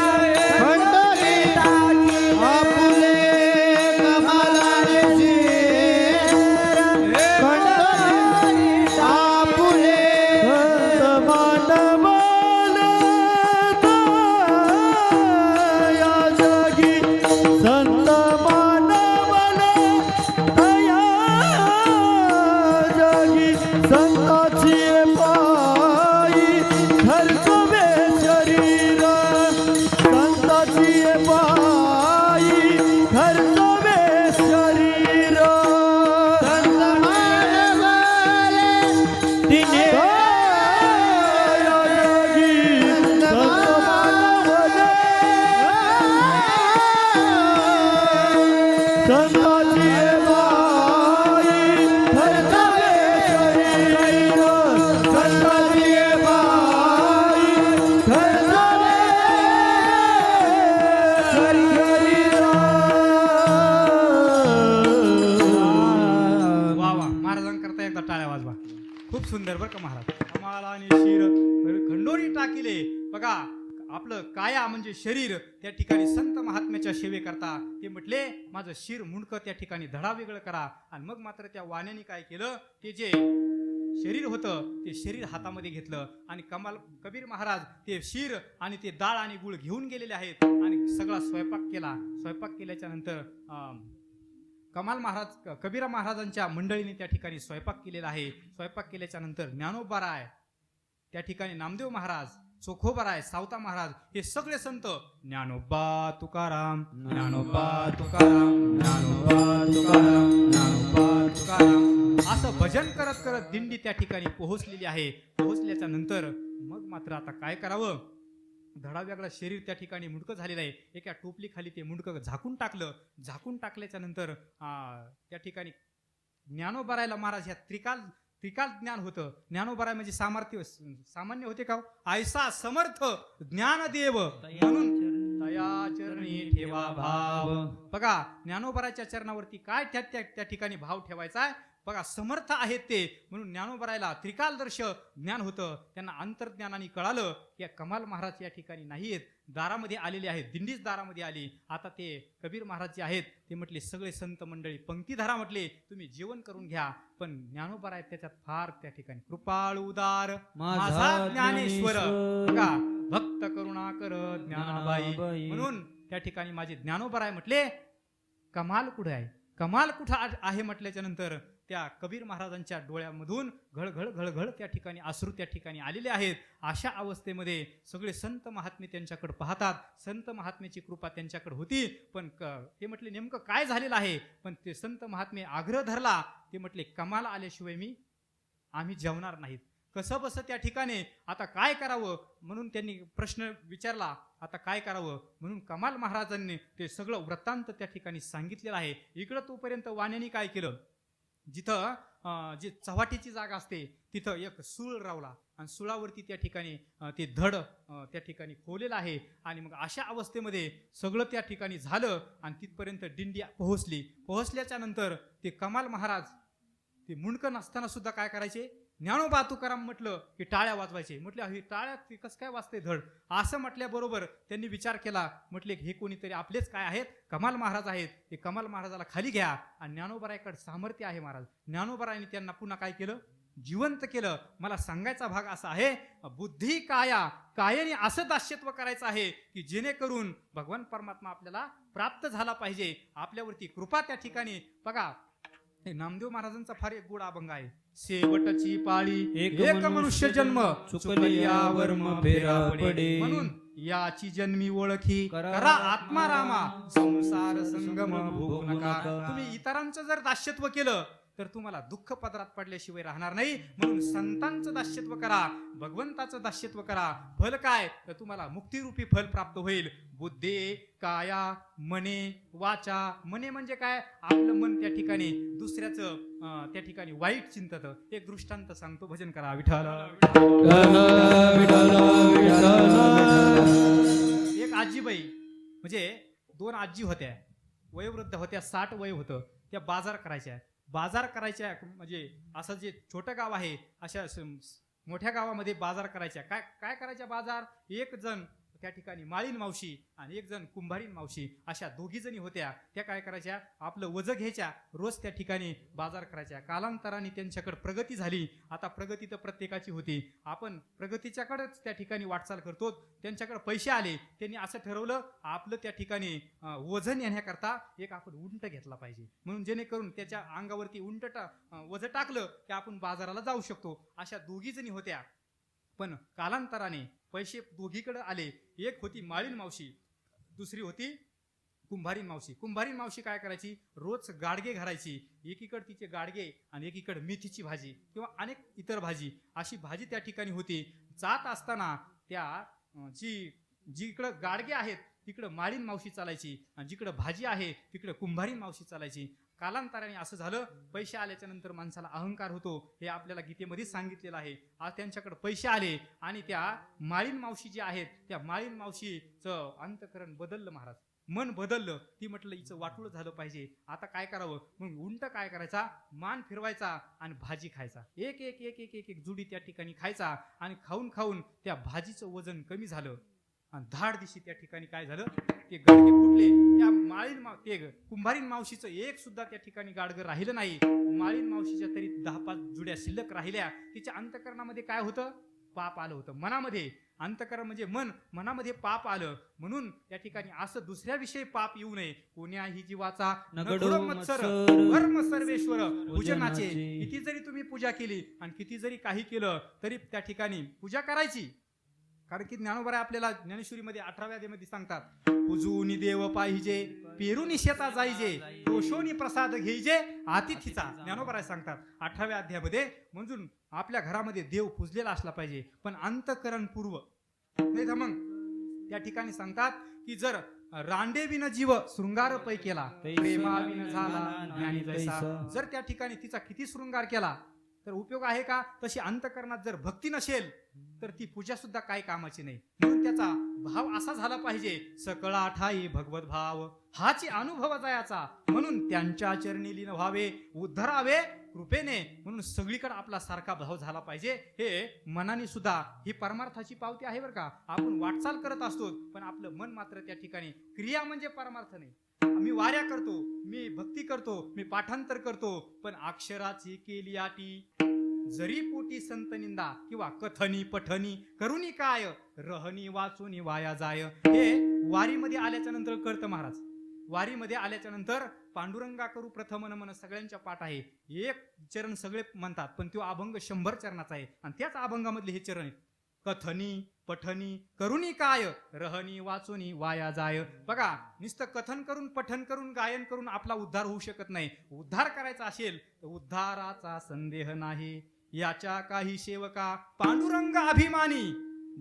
खंडून टाकिले आपुले कमलाने शिर खंडून आपुले मानवाला या जगी संत मानवाला या जगी संताची पायी खर्चवे शरीर संताची पायी खर्चवे शरीर संत मानवाला तिने वा वा महाराजांकरता एकदा टाळ्या वाजवा. खूप सुंदर बरं का महाराज. कमाल आणि शिर खंडोरी टाकिले. बघा आपलं काया म्हणजे शरीर त्या ठिकाणी संत महात्म्याच्या सेवेकरता ते म्हटले माझं शिर मुंडकं त्या ठिकाणी धडा वेगळं करा. आणि मग मात्र त्या वाण्याने काय केलं ते जे शरीर होतं ते शरीर हातामध्ये घेतलं आणि कबीर महाराज ते शिर आणि ते डाळ आणि गुळ घेऊन गेलेले आहेत आणि सगळा स्वयंपाक केला. स्वयंपाक केल्याच्या नंतर कबीर महाराजांच्या मंडळीने त्या ठिकाणी स्वयंपाक केलेला आहे. स्वयंपाक केल्याच्या नंतर ज्ञानोबाराय त्या ठिकाणी नामदेव महाराज चोखोबाराय सावता महाराज हे सगळे संत ज्ञानोबा तुकाराम ज्ञानोबा तुकाराम ज्ञानोबा तुकाराम ज्ञानोबा तुकाराम असं भजन करत करत दिंडी त्या ठिकाणी पोहोचलेली आहे. पोहोचल्याच्या नंतर मग मात्र आता काय करावं. धडा वेगळा शरीर त्या ठिकाणी मुंडकं झालेलं आहे. एका टोपली खाली ते मुंडकं झाकून टाकलं. झाकून टाकल्याच्या नंतर त्या ठिकाणी ज्ञानोबारायला महाराज ह्या त्रिकाल ज्ञान होतं. ज्ञानोबाराय म्हणजे सामान्य होते का. ऐसा समर्थ ज्ञानदेव म्हणून तया चरणी ठेवा भाव. बघा ज्ञानोबारायच्या चरणावरती काय त्या ठिकाणी भाव ठेवायचा आहे. बघा समर्थ आहेत ते म्हणून ज्ञानोबारायला त्रिकालदर्श ज्ञान होतं. त्यांना अंतर्ज्ञानाने कळालं की कमाल महाराज या ठिकाणी नाहीयेत, दारामध्ये आलेले आहेत. दिंडीच दारामध्ये आली. आता ते कबीर महाराज जे आहेत ते म्हटले सगळे संत मंडळी पंक्तीधारा म्हटले तुम्ही जेवण करून घ्या. पण ज्ञानोबाराय त्याच्यात फार त्या ठिकाणी कृपाळ उदार माझा ज्ञानेश्वर. बघा भक्त करुणा कर ज्ञानाबाई म्हणून त्या ठिकाणी माझे ज्ञानोबाराय म्हटले कमाल कुठे आहे. कमाल कुठं आहे म्हटल्याच्या नंतर त्या कबीर महाराजांच्या डोळ्यामधून घळघळ घळघळ त्या ठिकाणी अश्रू त्या ठिकाणी आलेले आहेत. अशा अवस्थेमध्ये सगळे संत महात्मे त्यांच्याकडे पाहतात. संत महात्म्याची कृपा त्यांच्याकडे होती. पण ते म्हटले नेमकं काय झालेलं आहे. पण ते संत महात्मे आग्रह धरला. ते म्हटले कमाल आल्याशिवाय आम्ही जेवणार नाहीत. कसं बस त्या ठिकाणी आता काय करावं म्हणून त्यांनी प्रश्न विचारला. आता काय करावं म्हणून कमाल महाराजांनी ते सगळं वृत्तांत त्या ठिकाणी सांगितलेलं आहे. इकडं तोपर्यंत वाण्याने काय केलं जिथं जी चव्हाटीची जागा असते तिथं एक सूळ रावला आणि सुळावरती त्या ठिकाणी ते धड त्या ठिकाणी खोवलेलं आहे. आणि मग अशा अवस्थेमध्ये सगळं त्या ठिकाणी झालं आणि तिथपर्यंत दिंडी पोहोचली. पोहोचल्याच्या नंतर ते कमाल महाराज ते मुंडकं नसताना सुद्धा काय करायचे. ज्ञानोबा तुकाराम म्हटलं की टाळ्या वाजवायचे. म्हटलं ही टाळ्या कसं काय वाजते धड असं म्हटल्याबरोबर त्यांनी विचार केला. म्हटले हे कोणीतरी आपलेच काय आहेत कमाल महाराज आहेत. ते कमाल महाराजाला खाली घ्या. आणि ज्ञानोबारायकडे सामर्थ्य आहे महाराज. ज्ञानोबारायने त्यांना पुन्हा काय केलं जिवंत केलं. मला सांगायचा भाग असा आहे बुद्धी कायाने असं दास्यत्व करायचं आहे की जेणेकरून भगवान परमात्मा आपल्याला प्राप्त झाला पाहिजे. आपल्यावरती कृपा त्या ठिकाणी बघा. नामदेव महाराजांचा फार एक गोड अभंग आहे. शेवटची पाळी एक मनुष्य जन्म चुकलियावर फेरा पडे म्हणून याची जन्मी ओळखी करा आत्मारामा संसार संगम भोगू नका. तुम्ही इतरांचं जर दास्यत्व केलं तर तुम्हाला दुःख पदरात पडल्याशिवाय राहणार नाही. म्हणून संतांचं दास्यत्व करा, भगवंताचं दास्यत्व करा. फल काय? तर तुम्हाला मुक्तिरूपी फल प्राप्त होईल. बुद्धी काया मने वाचा. मने म्हणजे काय? आपलं मन त्या ठिकाणी दुसऱ्याचं त्या ठिकाणी वाईट चिंतत. एक दृष्टांत सांगतो, भजन करा. विठ्ठल एक आजीबाई, म्हणजे 2 आजी होत्या, वयोवृद्ध होत्या, 60 वय होतं. त्या बाजार करायच्या. बाजार करायच्या म्हणजे असं जे छोटं गाव आहे, अशा मोठ्या गावामध्ये बाजार करायच्या. काय काय करायच्या बाजार? एक जण त्या ठिकाणी माळीन मावशी आणि एक जण कुंभारीन मावशी, अशा 2 जणी होत्या. त्या काय करायच्या? आपलं वजं घ्यायच्या, रोज त्या ठिकाणी बाजार करायच्या. कालांतराने त्यांच्याकडे प्रगती झाली. आता प्रगती तर प्रत्येकाची होती, आपण प्रगतीच्याकडेच त्या ठिकाणी वाटचाल करतो. त्यांच्याकडे पैसे आले, त्यांनी असं ठरवलं आपलं त्या ठिकाणी वजन येण्याकरता एक आपण उंट घेतला पाहिजे, म्हणून जेणेकरून त्याच्या अंगावरती उंट वजन टाकलं की आपण बाजाराला जाऊ शकतो. अशा 2 जणी होत्या. पण कालांतराने पैसे दोघीकडे आले. एक होती माळीन मावशी, दुसरी होती कुंभारीन मावशी. कुंभारीन मावशी काय करायची? रोज गाडगे घालायची. एकीकडे तिचे गाडगे आणि एकीकडे मेथीची भाजी किंवा अनेक इतर भाजी, अशी भाजी त्या ठिकाणी होती. जात असताना त्या जिकडं गाडगे आहेत तिकडं माळीन मावशी चालायची आणि जिकडं भाजी आहे तिकडं कुंभारीन मावशी चालायची. कालांतराने असं झालं, पैसे आल्याच्या नंतर माणसाला अहंकार होतो, हे आपल्याला गीतेमध्ये सांगितलेलं आहे. आज त्यांच्याकडे पैसे आले आणि त्या माळीन मावशी जी आहेत, त्या माळीन मावशीचं अंतकरण बदललं महाराज, मन बदललं. ती म्हटलं हिचं वाटुळं झालं पाहिजे, आता काय करावं? मग उंट काय करायचा? मान फिरवायचा आणि भाजी खायचा. एक एक एक एक एक एक जुडी त्या ठिकाणी खायचा आणि खाऊन खाऊन त्या भाजीचं वजन कमी झालं. आणि धाड दिवशी त्या ठिकाणी काय झालं? ते गाडगे फुटले. त्या ते कुंभारीन मावशीचं एक सुद्धा त्या ठिकाणी गाडगं राहिलं नाही. माळीन मावशीच्या तरी 10-5 जुड्या शिल्लक राहिल्या. तिच्या अंतकरणामध्ये काय होतं? पाप आलं होतं मनामध्ये. अंतकरण म्हणजे मन, मनामध्ये पाप आलं. म्हणून त्या ठिकाणी असं दुसऱ्याविषयी पाप येऊ नये. कोण्याही जीवाचा नगडो मत्सर कर्म सर्वेश्वर पूजनाचे. किती जरी तुम्ही पूजा केली आणि किती जरी काही केलं तरी त्या ठिकाणी पूजा करायची. कारण की ज्ञानोबा आपल्याला ज्ञानेश्वरीमध्ये 18व्या अध्यायामध्ये सांगतात, पूजूनी देव पाहिजे, पेरुनी शेता जाईजे, दोषोनी प्रसाद घ्यायचे अतिथीचा. ज्ञानोबा सांगतात 18व्या अध्यायामध्ये. म्हणून आपल्या घरामध्ये देव पूजलेला असला पाहिजे, पण अंतकरण पूर्व. नाही तर मग त्या ठिकाणी सांगतात की जर रांडेविन जीव शृंगार पै केला, प्रेमाविन झाला ज्ञानी जैसा. जर त्या ठिकाणी तिचा किती शृंगार केला तर उपयोग आहे का? तशी अंतकरणात जर भक्ती नसेल तर ती पूजा सुद्धा काही कामाची नाही. म्हणून त्याचा भाव असा झाला पाहिजे, सकळा ठाई भगवत भाव हाची अनुभव जायाचा. म्हणून त्यांच्या चरणी लीन व्हावे, उद्धरावे कृपेने. म्हणून सगळीकडे आपला सारखा भाव झाला पाहिजे. हे मनाने सुद्धा ही परमार्थाची पावती आहे बरं का. आपण वाटचाल करत असतो पण आपलं मन मात्र त्या ठिकाणी, क्रिया म्हणजे परमार्थ नाही. मी वाऱ्या करतो, मी भक्ती करतो, मी पाठांतर करतो, पण अक्षराची केली आटी. जरी पोटी संत निंदा किंवा कथनी पठनी करुनी काय, रहनी वाचूनी वाया जाय. हे वारीमध्ये आल्याच्या नंतर कळतं महाराज. वारीमध्ये आल्याच्या नंतर पांडुरंगा करू प्रथम नमन सगळ्यांच्या पाठ आहे. एक चरण सगळे म्हणतात पण तो अभंग 100 चरणाचा आहे आणि त्याच अभंगामधले हे चरण आहेत. कथनी पठनी करुनी काय, रहनी वाचुनी वाया जाय. बघा, नुसतं कथन करून पठन करून गायन करून आपला उद्धार होऊ शकत नाही. उद्धार करायचा असेल तर उद्धाराचा संदेह नाही. याच्या काही सेवका पांडुरंग अभिमानी,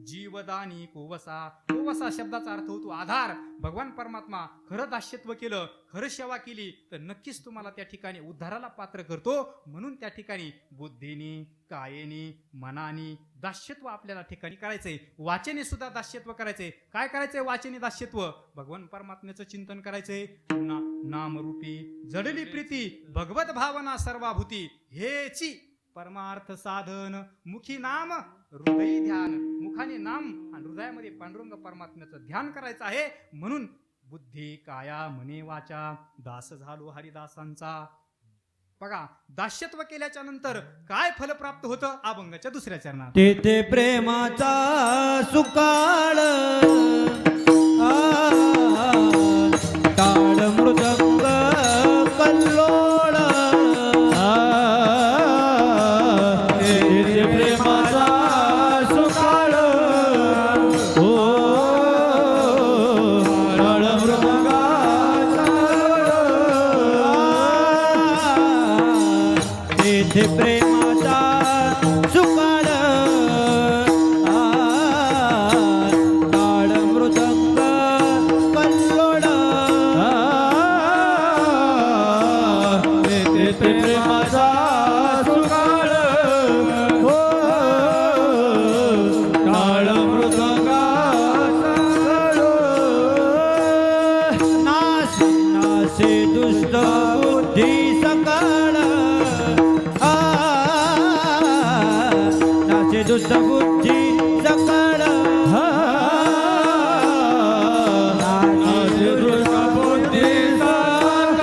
जीवदानी कोवसा. कोवसा शब्दाचा अर्थ होतो आधार. भगवान परमात्मा खरं दास्यत्व केलं, खरं सेवा केली तर नक्कीच तुम्हाला त्या ठिकाणी उद्धाराला पात्र करतो. म्हणून त्या ठिकाणी बुद्धीनी कायेनी मनानी दास्यत्व आपल्याला ठिकाणी करायचंय. वाचेने सुद्धा दास्यत्व करायचंय. काय करायचंय वाचेने दास्यत्व? भगवान परमात्म्याचं चिंतन करायचंय. नामरूपी जडली प्रीती भगवत भावना सर्वाभूती. हेची परमार्थ साधन मुखी नाम हृदयी ध्यान. मुखाने नाम आणि हृदयामध्ये पांडुरंग परमात्म्याचं ध्यान करायचं आहे. म्हणून बुद्धी काया मने वाचा दास झालो हरिदासांचा. बघा, दास्यत्व केल्याच्या नंतर काय फल प्राप्त होतं? अभंगाच्या 2ऱ्या चरणात. तेथे प्रेमाचा सुकाळ टाळ मृदंग कल्लोळ. तेथे प्रेमाचा सुकाळ टाळ मृदंगाचा तेथे प्रेमाचा सुकाळ टाळ मृदंग कल्लोळ तेथे प्रेमाचा सुकाळ हो टाळ मृदंगाचा नासे दुष्ट बुद्धी सकाळ नासे दुष्ट बुद्धी सकाळ नासे दुष्ट बुद्धी सकाळ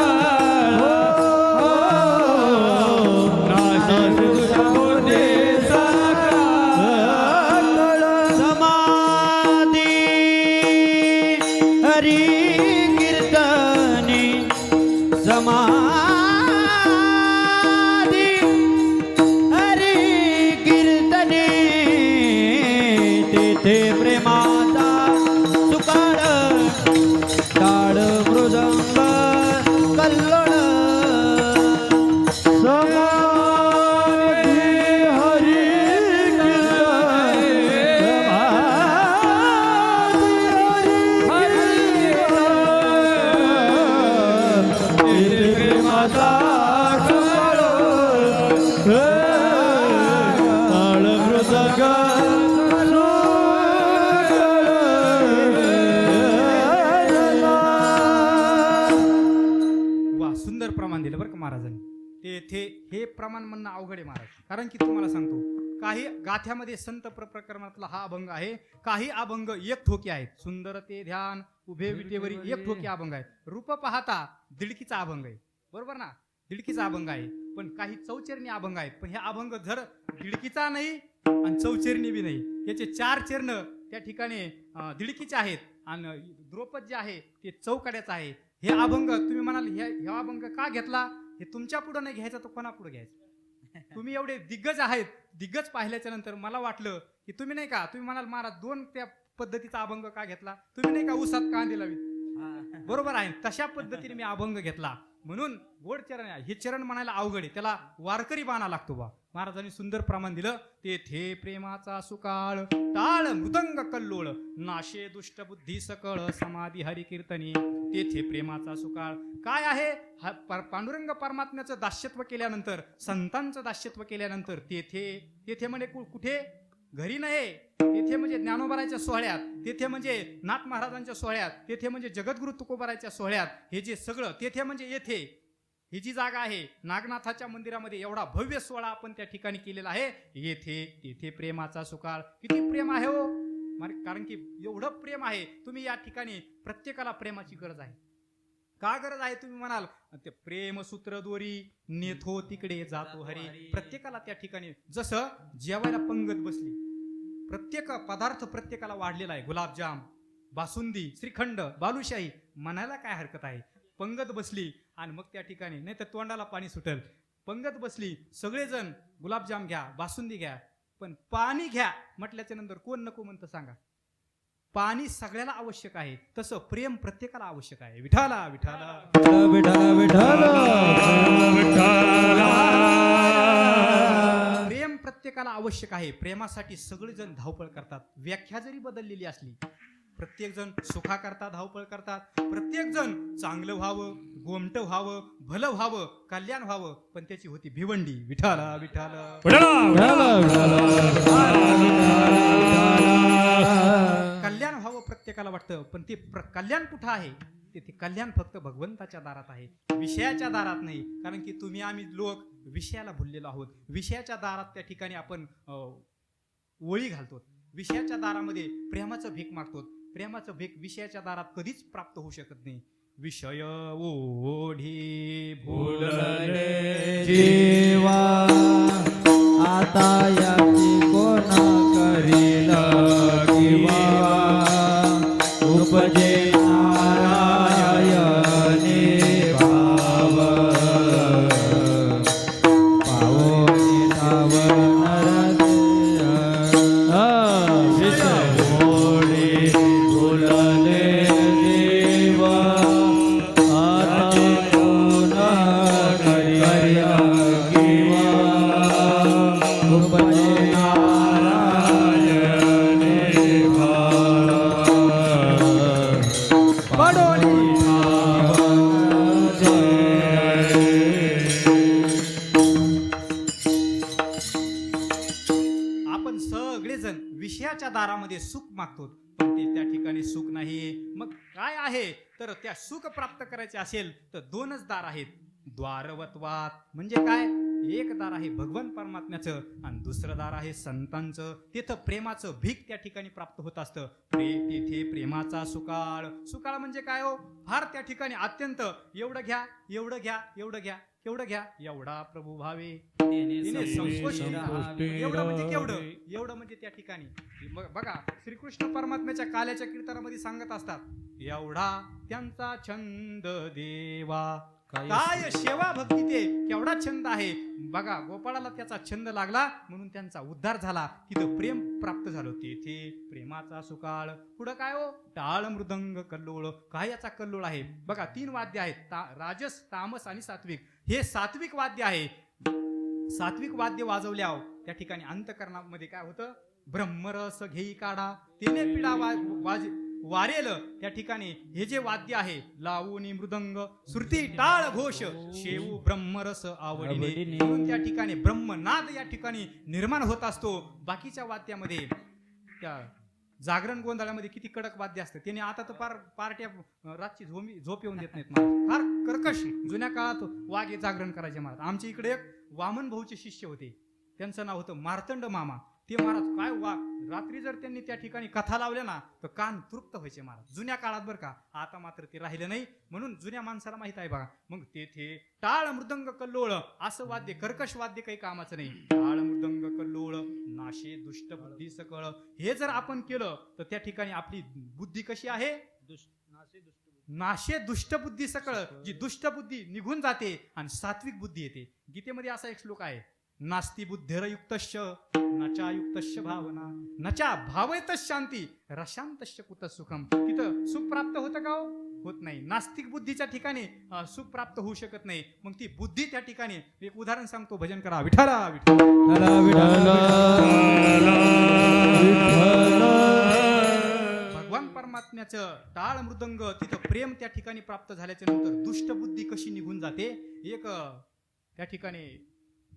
नासे दुष्ट बुद्धी सकाळ समाधी हरी कीर्तनी समाधी हरी कीर्तने तेथे प्रेमाचा सुकाळ टाळ मृदंग कल्लोळ समाधी हरी प्रेमाचा सुकाळ टाळ मृदंग वा सुंदर प्रमाण दिलं बरं का महाराजांनी. ते हे प्रमाण म्हणणं अवघड आहे महाराज. कारण की तुम्हाला सांगतो काही गाथ्यामध्ये संत प्रकरणातला हा अभंग आहे. काही अभंग एक ठोके आहेत. सुंदर ते ध्यान उभे विटेवरी एक ठोके अभंग आहे. रूप पाहता दिडकीचा अभंग आहे. बरोबर ना, दिडकीचा अभंग आहे. पण काही चौचरणी अभंग आहेत. पण हे अभंग जर दिडकीचा नाही आणि चौचरणी बी नाही, याचे 4 चरण त्या ठिकाणी दिडकीचे आहेत आणि द्रौपद जे आहे ते चौकड्याचं आहे. हे अभंग तुम्ही म्हणाल ह्या अभंग का घेतला, हे तुमच्या पुढे नाही घ्यायचा, तो कोणा पुढे घ्यायचा. तुम्ही एवढे दिग्गज आहेत. दिग्गज पाहिल्याच्या नंतर मला वाटलं की तुम्ही नाही का, तुम्ही म्हणाल महाराज 2 त्या पद्धतीचा अभंग का घेतला, तुम्ही नाही का उसात कांदे लावी. बरोबर आहे, तशा पद्धतीने मी अभंग घेतला. म्हणून गोड चरण आहे. हे चरण म्हणायला अवघड आहे, त्याला वारकरी बाणा लागतो बा. महाराजांनी सुंदर प्रमाण दिलं. तेथे प्रेमाचा सुकाळ टाळ मृदंग कल्लोळ नाशे दुष्ट बुद्धी सकळ समाधी हरी कीर्तनी. तेथे प्रेमाचा सुकाळ काय आहे, पांडुरंग परमात्म्याचं दास्यत्व केल्यानंतर, संतांचं दास्यत्व केल्यानंतर तेथे म्हणजे कुठे, घरी नाही. तेथे म्हणजे ज्ञानोबाराच्या सोहळ्यात, तेथे म्हणजे नाथ महाराजांच्या सोहळ्यात, तेथे म्हणजे जगद्गुरु तुकोबाराच्या सोहळ्यात. हे जे सगळं तेथे म्हणजे येथे ही जी जागा आहे नागनाथाच्या मंदिरामध्ये एवढा भव्य सोहळा आपण त्या ठिकाणी केलेला आहे. तेथे प्रेमाचा सुकाळ. किती प्रेम आहे हो, कारण की एवढं प्रेम आहे. तुम्ही या ठिकाणी प्रत्येकाला प्रेमाची गरज आहे. का गरज आहे तुम्ही म्हणाल, ते प्रेम सूत्र दोरी नेथो तिकडे जातो हरी. प्रत्येकाला त्या ठिकाणी जसं जेवायला पंगत बसली, प्रत्येक पदार्थ प्रत्येकाला वाढलेला आहे. गुलाबजाम, बासुंदी, श्रीखंड, बालुशाही म्हणायला काय हरकत आहे. पंगत बसली आणि मग त्या ठिकाणी नाही तर तोंडाला पाणी सुटेल. पंगत बसली, सगळेजण गुलाबजाम घ्या, बासुंदी घ्या, पण पाणी घ्या म्हटल्याच्या नंतर कोण नको म्हणतं सांगा. पाणी सगळ्याला आवश्यक आहे, तसं प्रेम प्रत्येकाला आवश्यक आहे. विठाला विठाला विठाला विठाला प्रेम प्रत्येकाला आवश्यक आहे. प्रेमासाठी सगळेजण धावपळ करतात. व्याख्या जरी बदललेली असली, प्रत्येक जण सुखाकरता धावपळ करतात. प्रत्येक जण चांगलं व्हावं, गोमट व्हावं, भलं व्हावं, कल्याण व्हावं, पण त्याची होती भिवंडी. विठाला विठाला कल्याण व्हावं प्रत्येकाला वाटतं, पण ते कल्याण कुठं आहे, ते कल्याण फक्त भगवंताच्या दारात आहे, विषयाच्या दारात नाही. कारण की तुम्ही आम्ही लोक विषयाला भुललेलो आहोत. विषयाच्या दारात त्या ठिकाणी आपण ओळी घालतो. विषयाच्या दारामध्ये प्रेमाचं भीक मागतो. प्रेमाचं भीक विषयाच्या दारात कधीच प्राप्त होऊ शकत नाही. विषय ओढी भुलले जीवा आता याची कोण करील किंवा उपजे नारायणी भाव पावोनी ठाव नरक सुख मागतो, पण ते त्या ठिकाणी सुख नाही. मग काय आहे तर त्या सुख प्राप्त करायचे असेल तर दोनच दार आहेत. द्वारवत्वात म्हणजे काय, एक दार आहे भगवान परमात्म्याचं आणि दुसरं दार आहे संतांचं. तिथं प्रेमाचं भीक त्या ठिकाणी प्राप्त होत असतं. तिथे प्रेमाचा सुकाळ. सुकाळ म्हणजे काय हो, फार त्या ठिकाणी अत्यंत एवढं घ्या, एवढं घ्या, एवढं घ्या, केवढं घ्या, एवढा प्रभू भावे तिने संकोची राहावे. एवढं म्हणजे केवढं, एवढं म्हणजे त्या ठिकाणी बघा श्रीकृष्ण परमात्म्याच्या काल्याच्या कीर्तनामध्ये सांगत असतात, एवढा त्यांचा छंद देवा काय सेवा भक्ती, ते केवढा छंद आहे बघा. गोपाळाला त्याचा छंद लागला म्हणून त्यांचा उद्धार झाला, तिथं प्रेम प्राप्त झालं. तेथे प्रेमाचा सुकाळ. पुढं काय हो, टाळ मृदंग कल्लोळ. काय याचा कल्लोळ आहे बघा. 3 वाद्य आहेत, राजस तामस आणि सात्विक. हे सात्विक वाद्य आहे. सात्विक वाद्य वाजवल्यावर त्या ठिकाणी अंतकरणामध्ये काय होतं, ब्रह्मरस घेई काढा तिने पिढा वारेल. त्या ठिकाणी हे जे वाद्य आहे, लावणी मृदंग श्रुती टाळ घोष शेऊ ब्रह्मरस आवडीने, म्हणून त्या ठिकाणी ब्रह्मनाद या ठिकाणी निर्माण होत असतो. बाकीच्या वाद्यामध्ये त्या जागरण गोंधळामध्ये किती कडक वाद्य असतं, त्याने आता तर पार्ट्या रातची झोप येऊन देत नाहीत. फार कर्कश जुन्या काळात वाघे जागरण करायचे महाराज. आमच्या इकडे एक वामन भाऊचे शिष्य होते, त्यांचं नाव होतं मार्तंड मामा. ते महाराज काय रात्री जर त्यांनी त्या ठिकाणी कथा लावल्या ना तर कान तृप्त व्हायचे महाराज. जुन्या काळात बरं का, आता मात्र ते राहिलं नाही, म्हणून जुन्या माणसाला माहित आहे बघा. मग तेथे टाळ मृदंग कल्लोळ असं वाद्य, कर्कश वाद्य काही कामाचं नाही. टाळ मृदंग कल्लोळ नाशे दुष्ट बुद्धी सकळ. हे जर आपण केलं तर त्या ठिकाणी आपली बुद्धी कशी आहे, नाशे दुष्ट बुद्धी सकळ. जी दुष्ट बुद्धी निघून जाते आणि सात्विक बुद्धी येते. गीतेमध्ये असा एक श्लोक आहे, नास्ति बुद्धिरयुक्तश्च नचायुक्तश्च भावना नचा भावयतश्च शांती रशांतश्च कुत सुखम. तिथं सुख प्राप्त होतं का, होत नाही. नास्तिक बुद्धीच्या ठिकाणी सुख प्राप्त होऊ शकत नाही. मग ती बुद्धी त्या ठिकाणी, एक उदाहरण सांगतो, भजन करा विठ्ठला विठ्ठला भगवान परमात्म्याचं टाळ मृदंग, तिथं प्रेम त्या ठिकाणी प्राप्त झाल्याच्या नंतर दुष्ट बुद्धी कशी निघून जाते. एक त्या ठिकाणी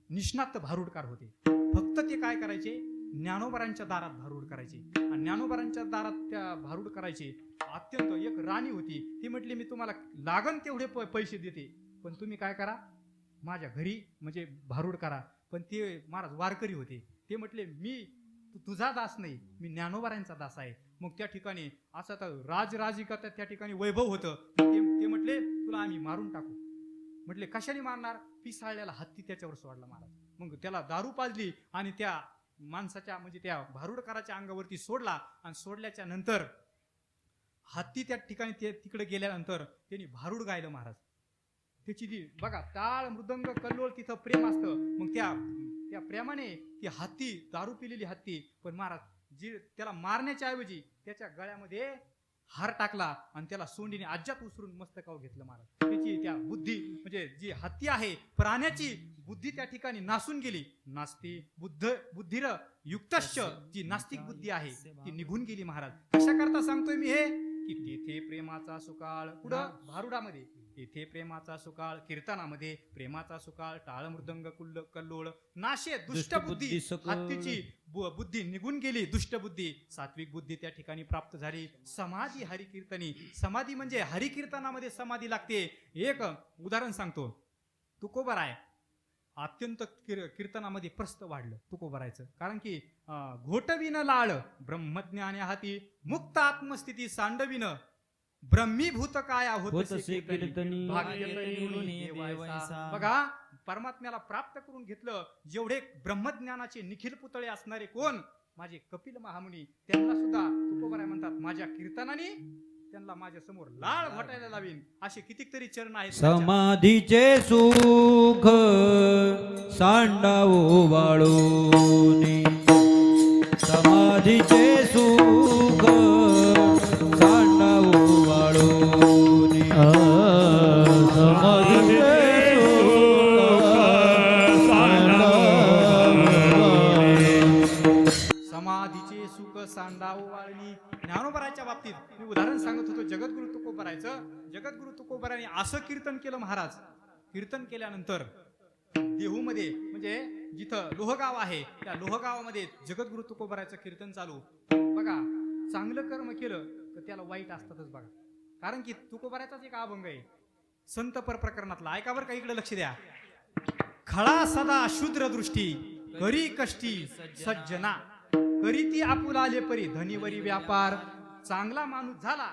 निष्णात भारुडकार होते. फक्त ते काय करायचे, ज्ञानोबरांच्या दारात भारुड करायचे. आणि ज्ञानोबरांच्या दारात त्या भारुड करायचे. अत्यंत एक राणी होती, ती म्हटली मी तुम्हाला लागन तेवढे पैसे देते, पण तुम्ही काय करा, माझ्या घरी म्हणजे भारुड करा. पण ते महाराज वारकरी होते. ते म्हटले मी तुझा दास नाही, मी ज्ञानोबरांचा दास आहे. मग त्या ठिकाणी असं तर राजराजिका त्या ठिकाणी वैभव होतं. ते म्हटले तुला आम्ही मारून टाकू. म्हटले कशाने मारणार, पिसाळलेला हत्ती त्याच्यावर सोडला महाराज. मग त्याला दारू पाजली आणि त्या माणसाच्या म्हणजे त्या भारुडकाराच्या अंगावरती सोडला. आणि सोडल्याच्या नंतर हत्ती त्या ठिकाणी तिकडे गेल्यानंतर त्यांनी भारुड गायलं महाराज. त्याची जी बघा टाळ मृदंग कल्लोळ, तिथं प्रेम असतं. मग त्या प्रेमाने ती हत्ती, दारू पिलेली हत्ती, पण महाराज जी त्याला मारण्याच्या ऐवजी त्याच्या गळ्यामध्ये हार टाकला आणि त्याला सोंडीने अज्जात उचलून मस्तकावर घेतलं महाराज. त्याची त्या बुद्धी म्हणजे जी हत्ती आहे प्राण्याची बुद्धी त्या ठिकाणी नासून गेली. नास्ती बुद्धिर युक्तश्च, जी नास्तिक बुद्धी आहे ती निघून गेली महाराज. कशा करता सांगतोय मी हे, की तेथे प्रेमाचा सुकाळ. पुढं भारुडामध्ये तेथे प्रेमाचा सुकाळ, कीर्तनामध्ये प्रेमाचा सुकाळ, टाळ मृदंग कल्लोळ नाशे दुष्ट बुद्धी. हत्तीची बुद्धी निघून गेली, दुष्ट बुद्धी. सात्विक बुद्धी त्या ठिकाणी प्राप्त झाली. समाधी हरिकीर्तनी. समाधी म्हणजे हरिकीर्तनामध्ये समाधी लागते. एक उदाहरण सांगतो, तुकोबराय अत्यंत कीर्तनामध्ये प्रस्त वाढलं तुकोबरायचं. कारण की घोटविन लाळ ब्रह्मज्ञान हाती मुक्त आत्मस्थिती सांडविन ब्रह्मीभूत काय होतसे कीर्तनी बघा. परमात्म्याला प्राप्त करून घेतलं. जेवढे ब्रह्मज्ञानाचे निखिल पुतळे असणारे कोण, माझे कपिल महामुनी, त्यांना सुद्धा तुकोबराय म्हणतात माझ्या कीर्तनाने त्यांना माझ्या समोर लाळ घोटायला लावीन. असे कितीतरी चरण आहेत. समाधीचे सुख सांडावो वाळूनी, समाधीचे सुख सांडावो वाळूनी, समाधीचे समाधीचे सुख सांडावो वाळणी. ज्ञानोबराच्या बाबतीत मी उदाहरण सांगत होतो जगद्गुरु तुकोबरायचं. जगद्गुरु तुकोबराने असं कीर्तन केलं महाराज. कीर्तन केल्यानंतर देहूमध्ये म्हणजे जिथं लोहगाव आहे त्या लोहगावामध्ये जगद्गुरु तुकोबरायचं कीर्तन चालू. बघा चांगलं कर्म केलं तर त्याला वाईट असतातच बघा. कारण की तुकोबाराचाच एक अभंग आहे संत पर प्रकरणातला, ऐका बरं का, इकडे लक्ष द्या. खळा सदा शूद्र दृष्टी करी कष्टी सज्जना, करी ती आपुलाले परी धनीवरी व्यापार. चांगला माणूस झाला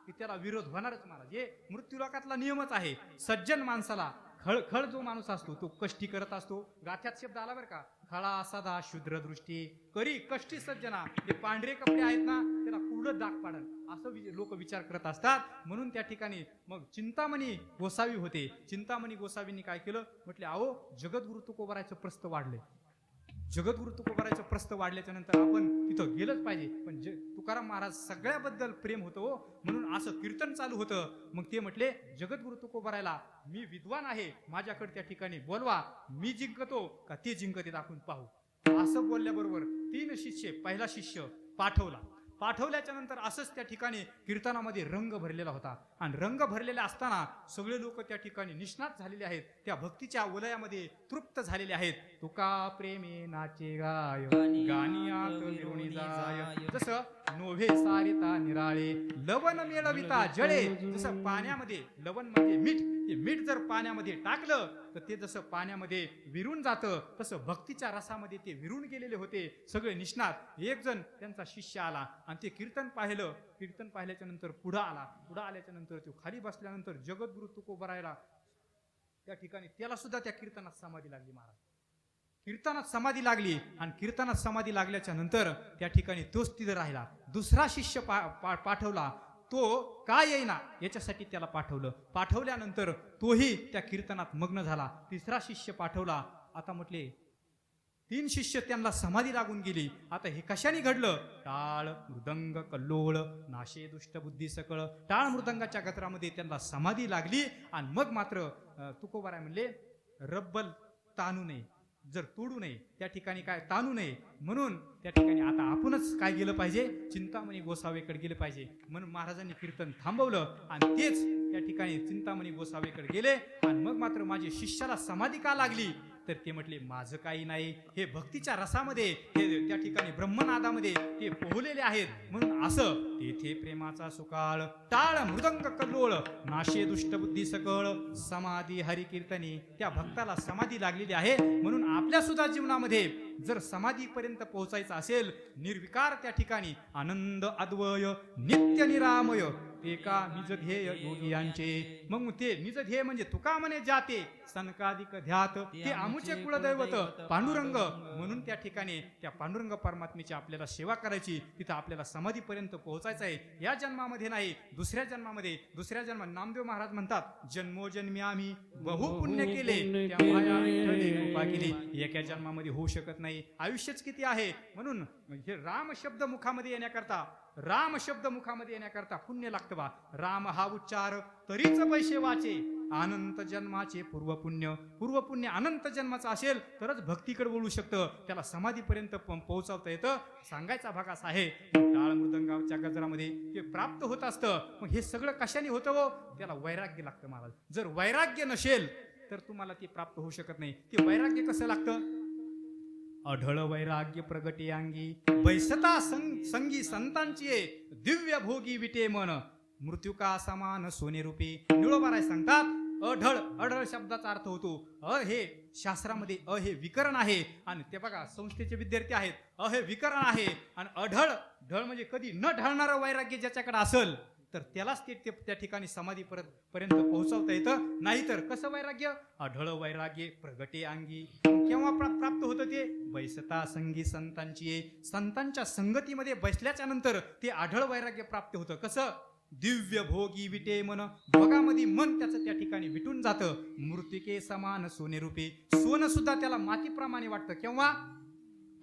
की त्याला विरोध होणारच महाराज. हे मृत्यूलोकातला नियमच आहे. सज्जन माणसाला खळ जो माणूस असतो तो कष्टी करत असतो. गाथ्यात शब्द आला बरं का, खळा सदा शूद्र दृष्टी करी कष्टी सज्जना. ते पांढरे कपडे आहेत ना त्याला कुठं दाग पाडन असं लोक विचार करत असतात. म्हणून त्या ठिकाणी मग चिंतामणी गोसावी होते. चिंतामणी गोसावींनी काय केलं, म्हटले अहो जगद्गुरु तुकोबारायचं प्रस्त वाढलंय. जगद्गुरु तुकोबारायचं प्रस्त वाढल्याच्या नंतर आपण तिथं गेलंच पाहिजे. पण तुकाराम महाराज सगळ्याबद्दल प्रेम होतं हो, म्हणून असं कीर्तन चालू होतं. मग ते म्हटले जगद्गुरु तुकोबारायला मी विद्वान आहे, माझ्याकडे त्या ठिकाणी बोलवा, मी जिंकतो का ते जिंकते आपण पाहू. असं बोलल्याबरोबर 3 शिष्य, पहिला शिष्य पाठवला. पाठवल्याच्या नंतर असंच त्या ठिकाणी कीर्तनामध्ये रंग भरलेला होता. आणि रंग भरलेला असताना सगळे लोक त्या ठिकाणी निष्णात झालेले आहेत, त्या भक्तीच्या वलयामध्ये तृप्त झालेले आहेत. तुका प्रेमे नाचे गाय गानियात मिरवणी जाय, जसं नोव्हे सारिता निराळे लवण मेळविता जळे. जसं पाण्यामध्ये लवण म्हणजे मीठ, ते मीठ जर पाण्यामध्ये टाकलं तर ते जसं पाण्यामध्ये विरून जातं, तसं भक्तीच्या रसामध्ये ते विरून गेलेले होते सगळे निष्णात. एक जण त्यांचा शिष्य आला आणि ते कीर्तन पाहिलं. कीर्तन पाहिल्याच्या नंतर पुढं आला. पुढं आल्याच्या नंतर तो खाली बसल्यानंतर जगद्गुरु तुकोबारायला त्या ठिकाणी त्याला सुद्धा त्या कीर्तनात समाधी लागली महाराज. कीर्तनात समाधी लागली आणि कीर्तनात समाधी लागल्याच्या नंतर त्या ठिकाणी तोच तिथं राहिला. दुसरा शिष्य पाठवला. तो का येईना याच्यासाठी त्याला पाठवलं. पाठवल्यानंतर तोही त्या कीर्तनात मग्न झाला. तिसरा शिष्य पाठवला. आता म्हटले 3 शिष्य त्यांना समाधी लागून गेली. आता हे कशाने घडलं, टाळ मृदंग कल्लोळ नाशे दुष्ट बुद्धी सकळ. टाळ मृदंगाच्या गजरामध्ये त्यांना समाधी लागली. आणि मग मात्र तुकोबाराय म्हणले रब्बल ताणू नये, जर तोडू नये, त्या ठिकाणी काय ताणू नये. म्हणून त्या ठिकाणी आता आपणच काय गेलं पाहिजे, चिंतामणी गोसावेकडे गेलं पाहिजे. म्हणून महाराजांनी कीर्तन थांबवलं आणि तेच त्या ठिकाणी चिंतामणी गोसावेकडे गेले. आणि मग मात्र माझ्या शिष्याला समाधी का लागली, तर ते म्हटले माझं काही नाही, हे भक्तीच्या रसामध्ये, हे त्या ठिकाणी ब्रह्मनादामध्ये ते पोहलेले आहेत. म्हणून असं तेथे प्रेमाचा सुकाळ टाळ मृदंग कल्लोळ नाशे दुष्ट बुद्धी सकळ. समाधी हरी कीर्तनी त्या भक्ताला समाधी लागलेली आहे. म्हणून आपल्या सुद्धा जीवनामध्ये जर समाधीपर्यंत पोहोचायचं असेल, निर्विकार त्या ठिकाणी आनंद अद्वय नित्य निरामय एका निज ध्येय योगी यांचे. मग ते निज ध्येय म्हणजे तुका म्हणे जाते सनकादिक ध्यात, ते आमुचे कुलदैवत पांडुरंग. म्हणून त्या ठिकाणी त्या पांडुरंग परमात्म्याची आपल्याला सेवा करायची, तिथं आपल्याला समाधीपर्यंत पोहोचायचं आहे. या जन्मामध्ये नाही, दुसऱ्या जन्मामध्ये. दुसऱ्या जन्मात नामदेव महाराज म्हणतात जन्मोजन्मी आम्ही बहु पुण्य केले त्यामुळे विठ्ठली कृपा केली. एका जन्मामध्ये होऊ शकत नाही, आयुष्यच किती आहे. म्हणून हे राम शब्द मुखामध्ये येण्याकरता, राम शब्द मुखामध्ये येण्याकरता पुण्य लागतं बा. राम हा उच्चार तरीच पैसे वाचे अनंत जन्माचे पूर्वपुण्य. पूर्वपुण्य अनंत जन्माचं असेल तरच भक्तीकडे वळू शकतं, त्याला समाधीपर्यंत पोहोचवता येतं. सांगायचा भाग असा आहे, टाळ मृदंगाच्या गजरामध्ये ते प्राप्त होत असतं. मग हे सगळं कशाने होतं हो, त्याला वैराग्य लागतं महाराज. जर वैराग्य नसेल तर तुम्हाला ते प्राप्त होऊ शकत नाही. ते वैराग्य कसं लागतं, अढळ वैराग्य प्रगटे अंगी बैसता संगी संतांची दिव्य भोगी विटे मन मृत्यू का समान सोने रूपी. निळोबाराय सांगतात अढळ, अढळ शब्दाचा अर्थ होतो हे शास्त्रामध्ये हे विकरण आहे. आणि ते बघा संस्थेचे विद्यार्थी आहेत, हे विकरण आहे. आणि अढळ, ढळ म्हणजे कधी न ढळणारं वैराग्य ज्याच्याकडे असेल तर त्यालाच ते त्या ठिकाणी समाधी पर्यंत पोहोचवता येतं. नाहीतर कसं वैराग्य, अढळ वैराग्य प्रगटे अंगी. केव्हा प्राप्त होतं ते, बैसता संगी संतांची, संतांच्या संगतीमध्ये बसल्याच्या नंतर ते आढळ वैराग्य प्राप्त होतं. कसं, दिव्य भोगी विटे मन, भोगामध्ये मन त्याचं त्या ठिकाणी विटून जातं. मृत्तिके समान सोने रूपी, सोनं सुद्धा त्याला मातीप्रमाणे वाटतं. केव्हा,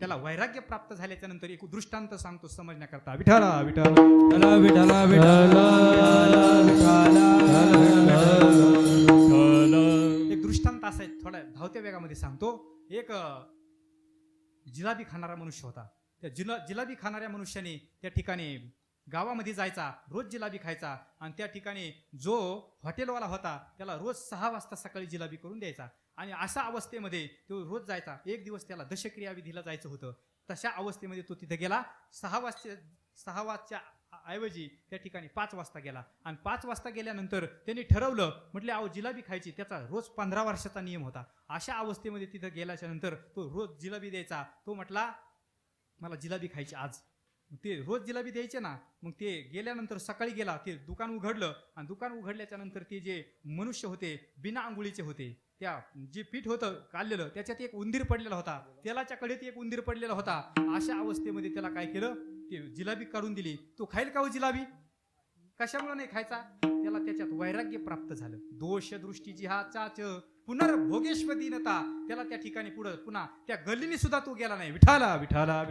त्याला वैराग्य प्राप्त झाल्याच्या नंतर. एक दृष्टांत सांगतो समजण्याकरता. विठाला विठाला विठाला एक दृष्टांत असा थोड्या धावत्या वेगामध्ये सांगतो. एक जिलाबी खाणारा मनुष्य होता. त्या जिलाबी खाणाऱ्या मनुष्याने त्या ठिकाणी गावामध्ये जायचा, रोज जिलाबी खायचा. आणि त्या ठिकाणी जो हॉटेलवाला होता त्याला रोज 6 वाजता सकाळी जिलाबी करून द्यायचा. आणि अशा अवस्थेमध्ये तो रोज जायचा. एक दिवस त्याला दशक्रिया विधीला जायचं होतं. तशा अवस्थेमध्ये तो तिथे गेला. 6 वाजच्या ऐवजी त्या ठिकाणी 5 वाजता गेला आणि 5 वाजता गेल्यानंतर त्यांनी ठरवलं, म्हटले अहो जिलाबी खायची. त्याचा रोज 15 वर्षाचा नियम होता. अशा अवस्थेमध्ये तिथं गेल्याच्या नंतर तो रोज जिलाबी द्यायचा. तो म्हटला मला जिलाबी खायची आज. ते रोज जिलाबी द्यायचे ना. मग ते गेल्यानंतर सकाळी गेला, ते दुकान उघडलं आणि दुकान उघडल्याच्या नंतर ते जे मनुष्य होते बिना आंघोळीचे होते, त्या जे पीठ होतं काढलेलं त्याच्यात एक उंदीर पडलेला होता, तेलाच्या कडेत एक उंदीर पडलेला होता. अशा अवस्थेमध्ये त्याला काय केलं, ते जिलाबी काढून दिली. तो खाईल का हो जिलाबी? कशामुळे नाही खायचा? त्याला त्याच्यात वैराग्य प्राप्त झालं. दोष दृष्टी जिहाचाच पुनर्भोगेश्वर दीनता. त्याला त्या ठिकाणी पुन्हा त्या गल्लीने सुद्धा तो गेला नाही. विठाला विठाला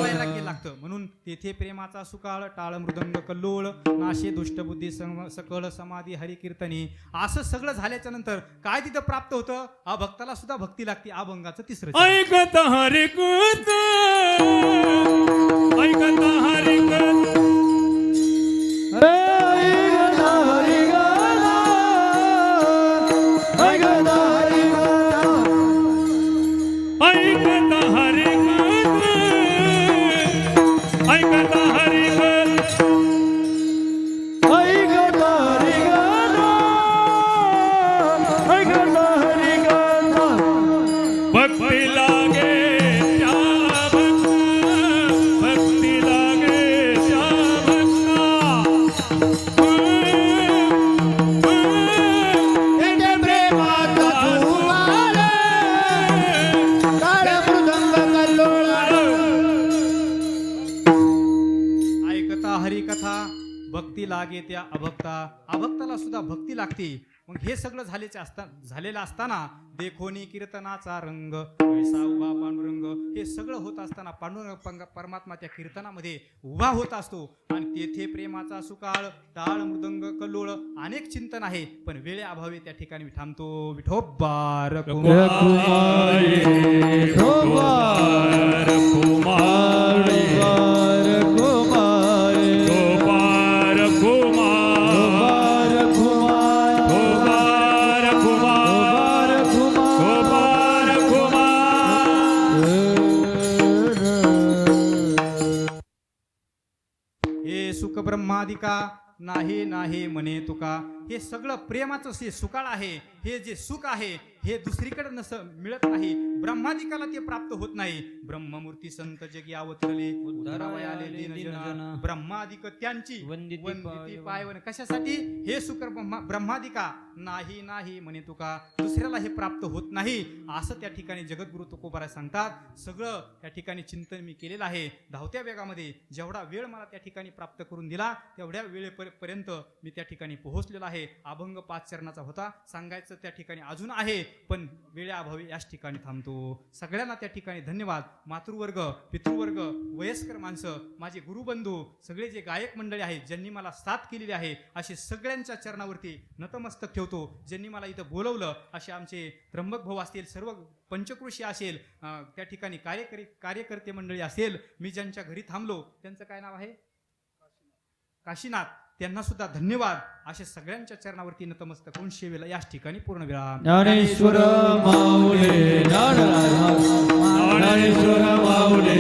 वैराग्य लागतं. म्हणून तेथे प्रेमाचा सुकाळ टाळ मृदंग कल्लोळ नाशे दुष्टबुद्धी सकळ समाधी हरिकीर्तनी. असं सगळं झाल्याच्या नंतर काय तिथं प्राप्त होतं? अभक्ताला सुद्धा भक्ती लागते. अभंगाचं 3रं चरण. ऐकत हरी कथ ऐकत हरी कथ ऐकत हरी कथ ऐकत हरी कथ भक्ती लागे त्या भक्त भक्ती लागे त्या ऐकता हरिकथा भक्ती लागे त्या अभक्ता. अभक्ताला सुद्धा भक्ती लागते. मग हे सगळं झालेलं असताना देखोनी कीर्तनाचा रंग ऐसा उभा पांडुरंग. हे सगळं होत असताना पांडुरंग परमात्मा त्या कीर्तनामध्ये उभा होत असतो आणि तेथे प्रेमाचा सुकाळ टाळ मृदंग कल्लोळ अनेक चिंतन आहे. पण वेळेअभावी त्या ठिकाणी मी थांबतो. विठोबार सुख ब्रह्मादिका नाही नाही म्हणे तुका. हे सगळं प्रेमाचं जे सुकाळ आहे, हे जे सुख आहे हे दुसरीकडे मिळत नाही. ब्रह्मादिकाला ते प्राप्त होत नाही. ब्रह्ममूर्ती संत जगी अवतरले उद्धरावयाले दीनजन. ब्रह्मादिक त्यांची वंदिती पायवन. कशासाठी? हे सुख ब्रह्मादिका नाही नाही म्हणे तुका. दुसऱ्याला हे प्राप्त होत नाही असं त्या ठिकाणी जगद्गुरु तुकोबाराय सांगतात. सगळं त्या ठिकाणी चिंतन मी केलेलं आहे. धावत्या वेगामध्ये जेवढा वेळ मला त्या ठिकाणी प्राप्त करून दिला तेवढ्या वेळेपर्यंत मी त्या ठिकाणी पोहोचलेलो आहे. अभंग 5 चरणाचा होता. सांगायचं त्या ठिकाणी अजून आहे, पण वेळेअभावी याच ठिकाणी थांबतो. सगळ्यांना त्या ठिकाणी धन्यवाद. मातृवर्ग, पितृवर्ग, वयस्कर माणसं, माझे गुरुबंधू, सगळे जे गायक मंडळी आहेत ज्यांनी मला साथ केलेली आहे, असे सगळ्यांच्या चरणावरती नतमस्तक ठेवतो. ज्यांनी मला इथं बोलवलं असे आमचे त्र्यंबक भाऊ असतील, सर्व पंचकृषी असेल, त्या ठठिकाणी कार्यकर्ते मंडळी असेल, मी ज्यांच्या घरी थांबलो त्यांचं काय नाव आहे? काशीनाथ. त्यांना सुद्धा धन्यवाद. अशा सगळ्यांच्या चरणावरती नतमस्तक होऊन सेवेला याच ठिकाणी पूर्ण विराम. ज्ञानेश्वर माऊली ज्ञानराज ज्ञानेश्वर माऊली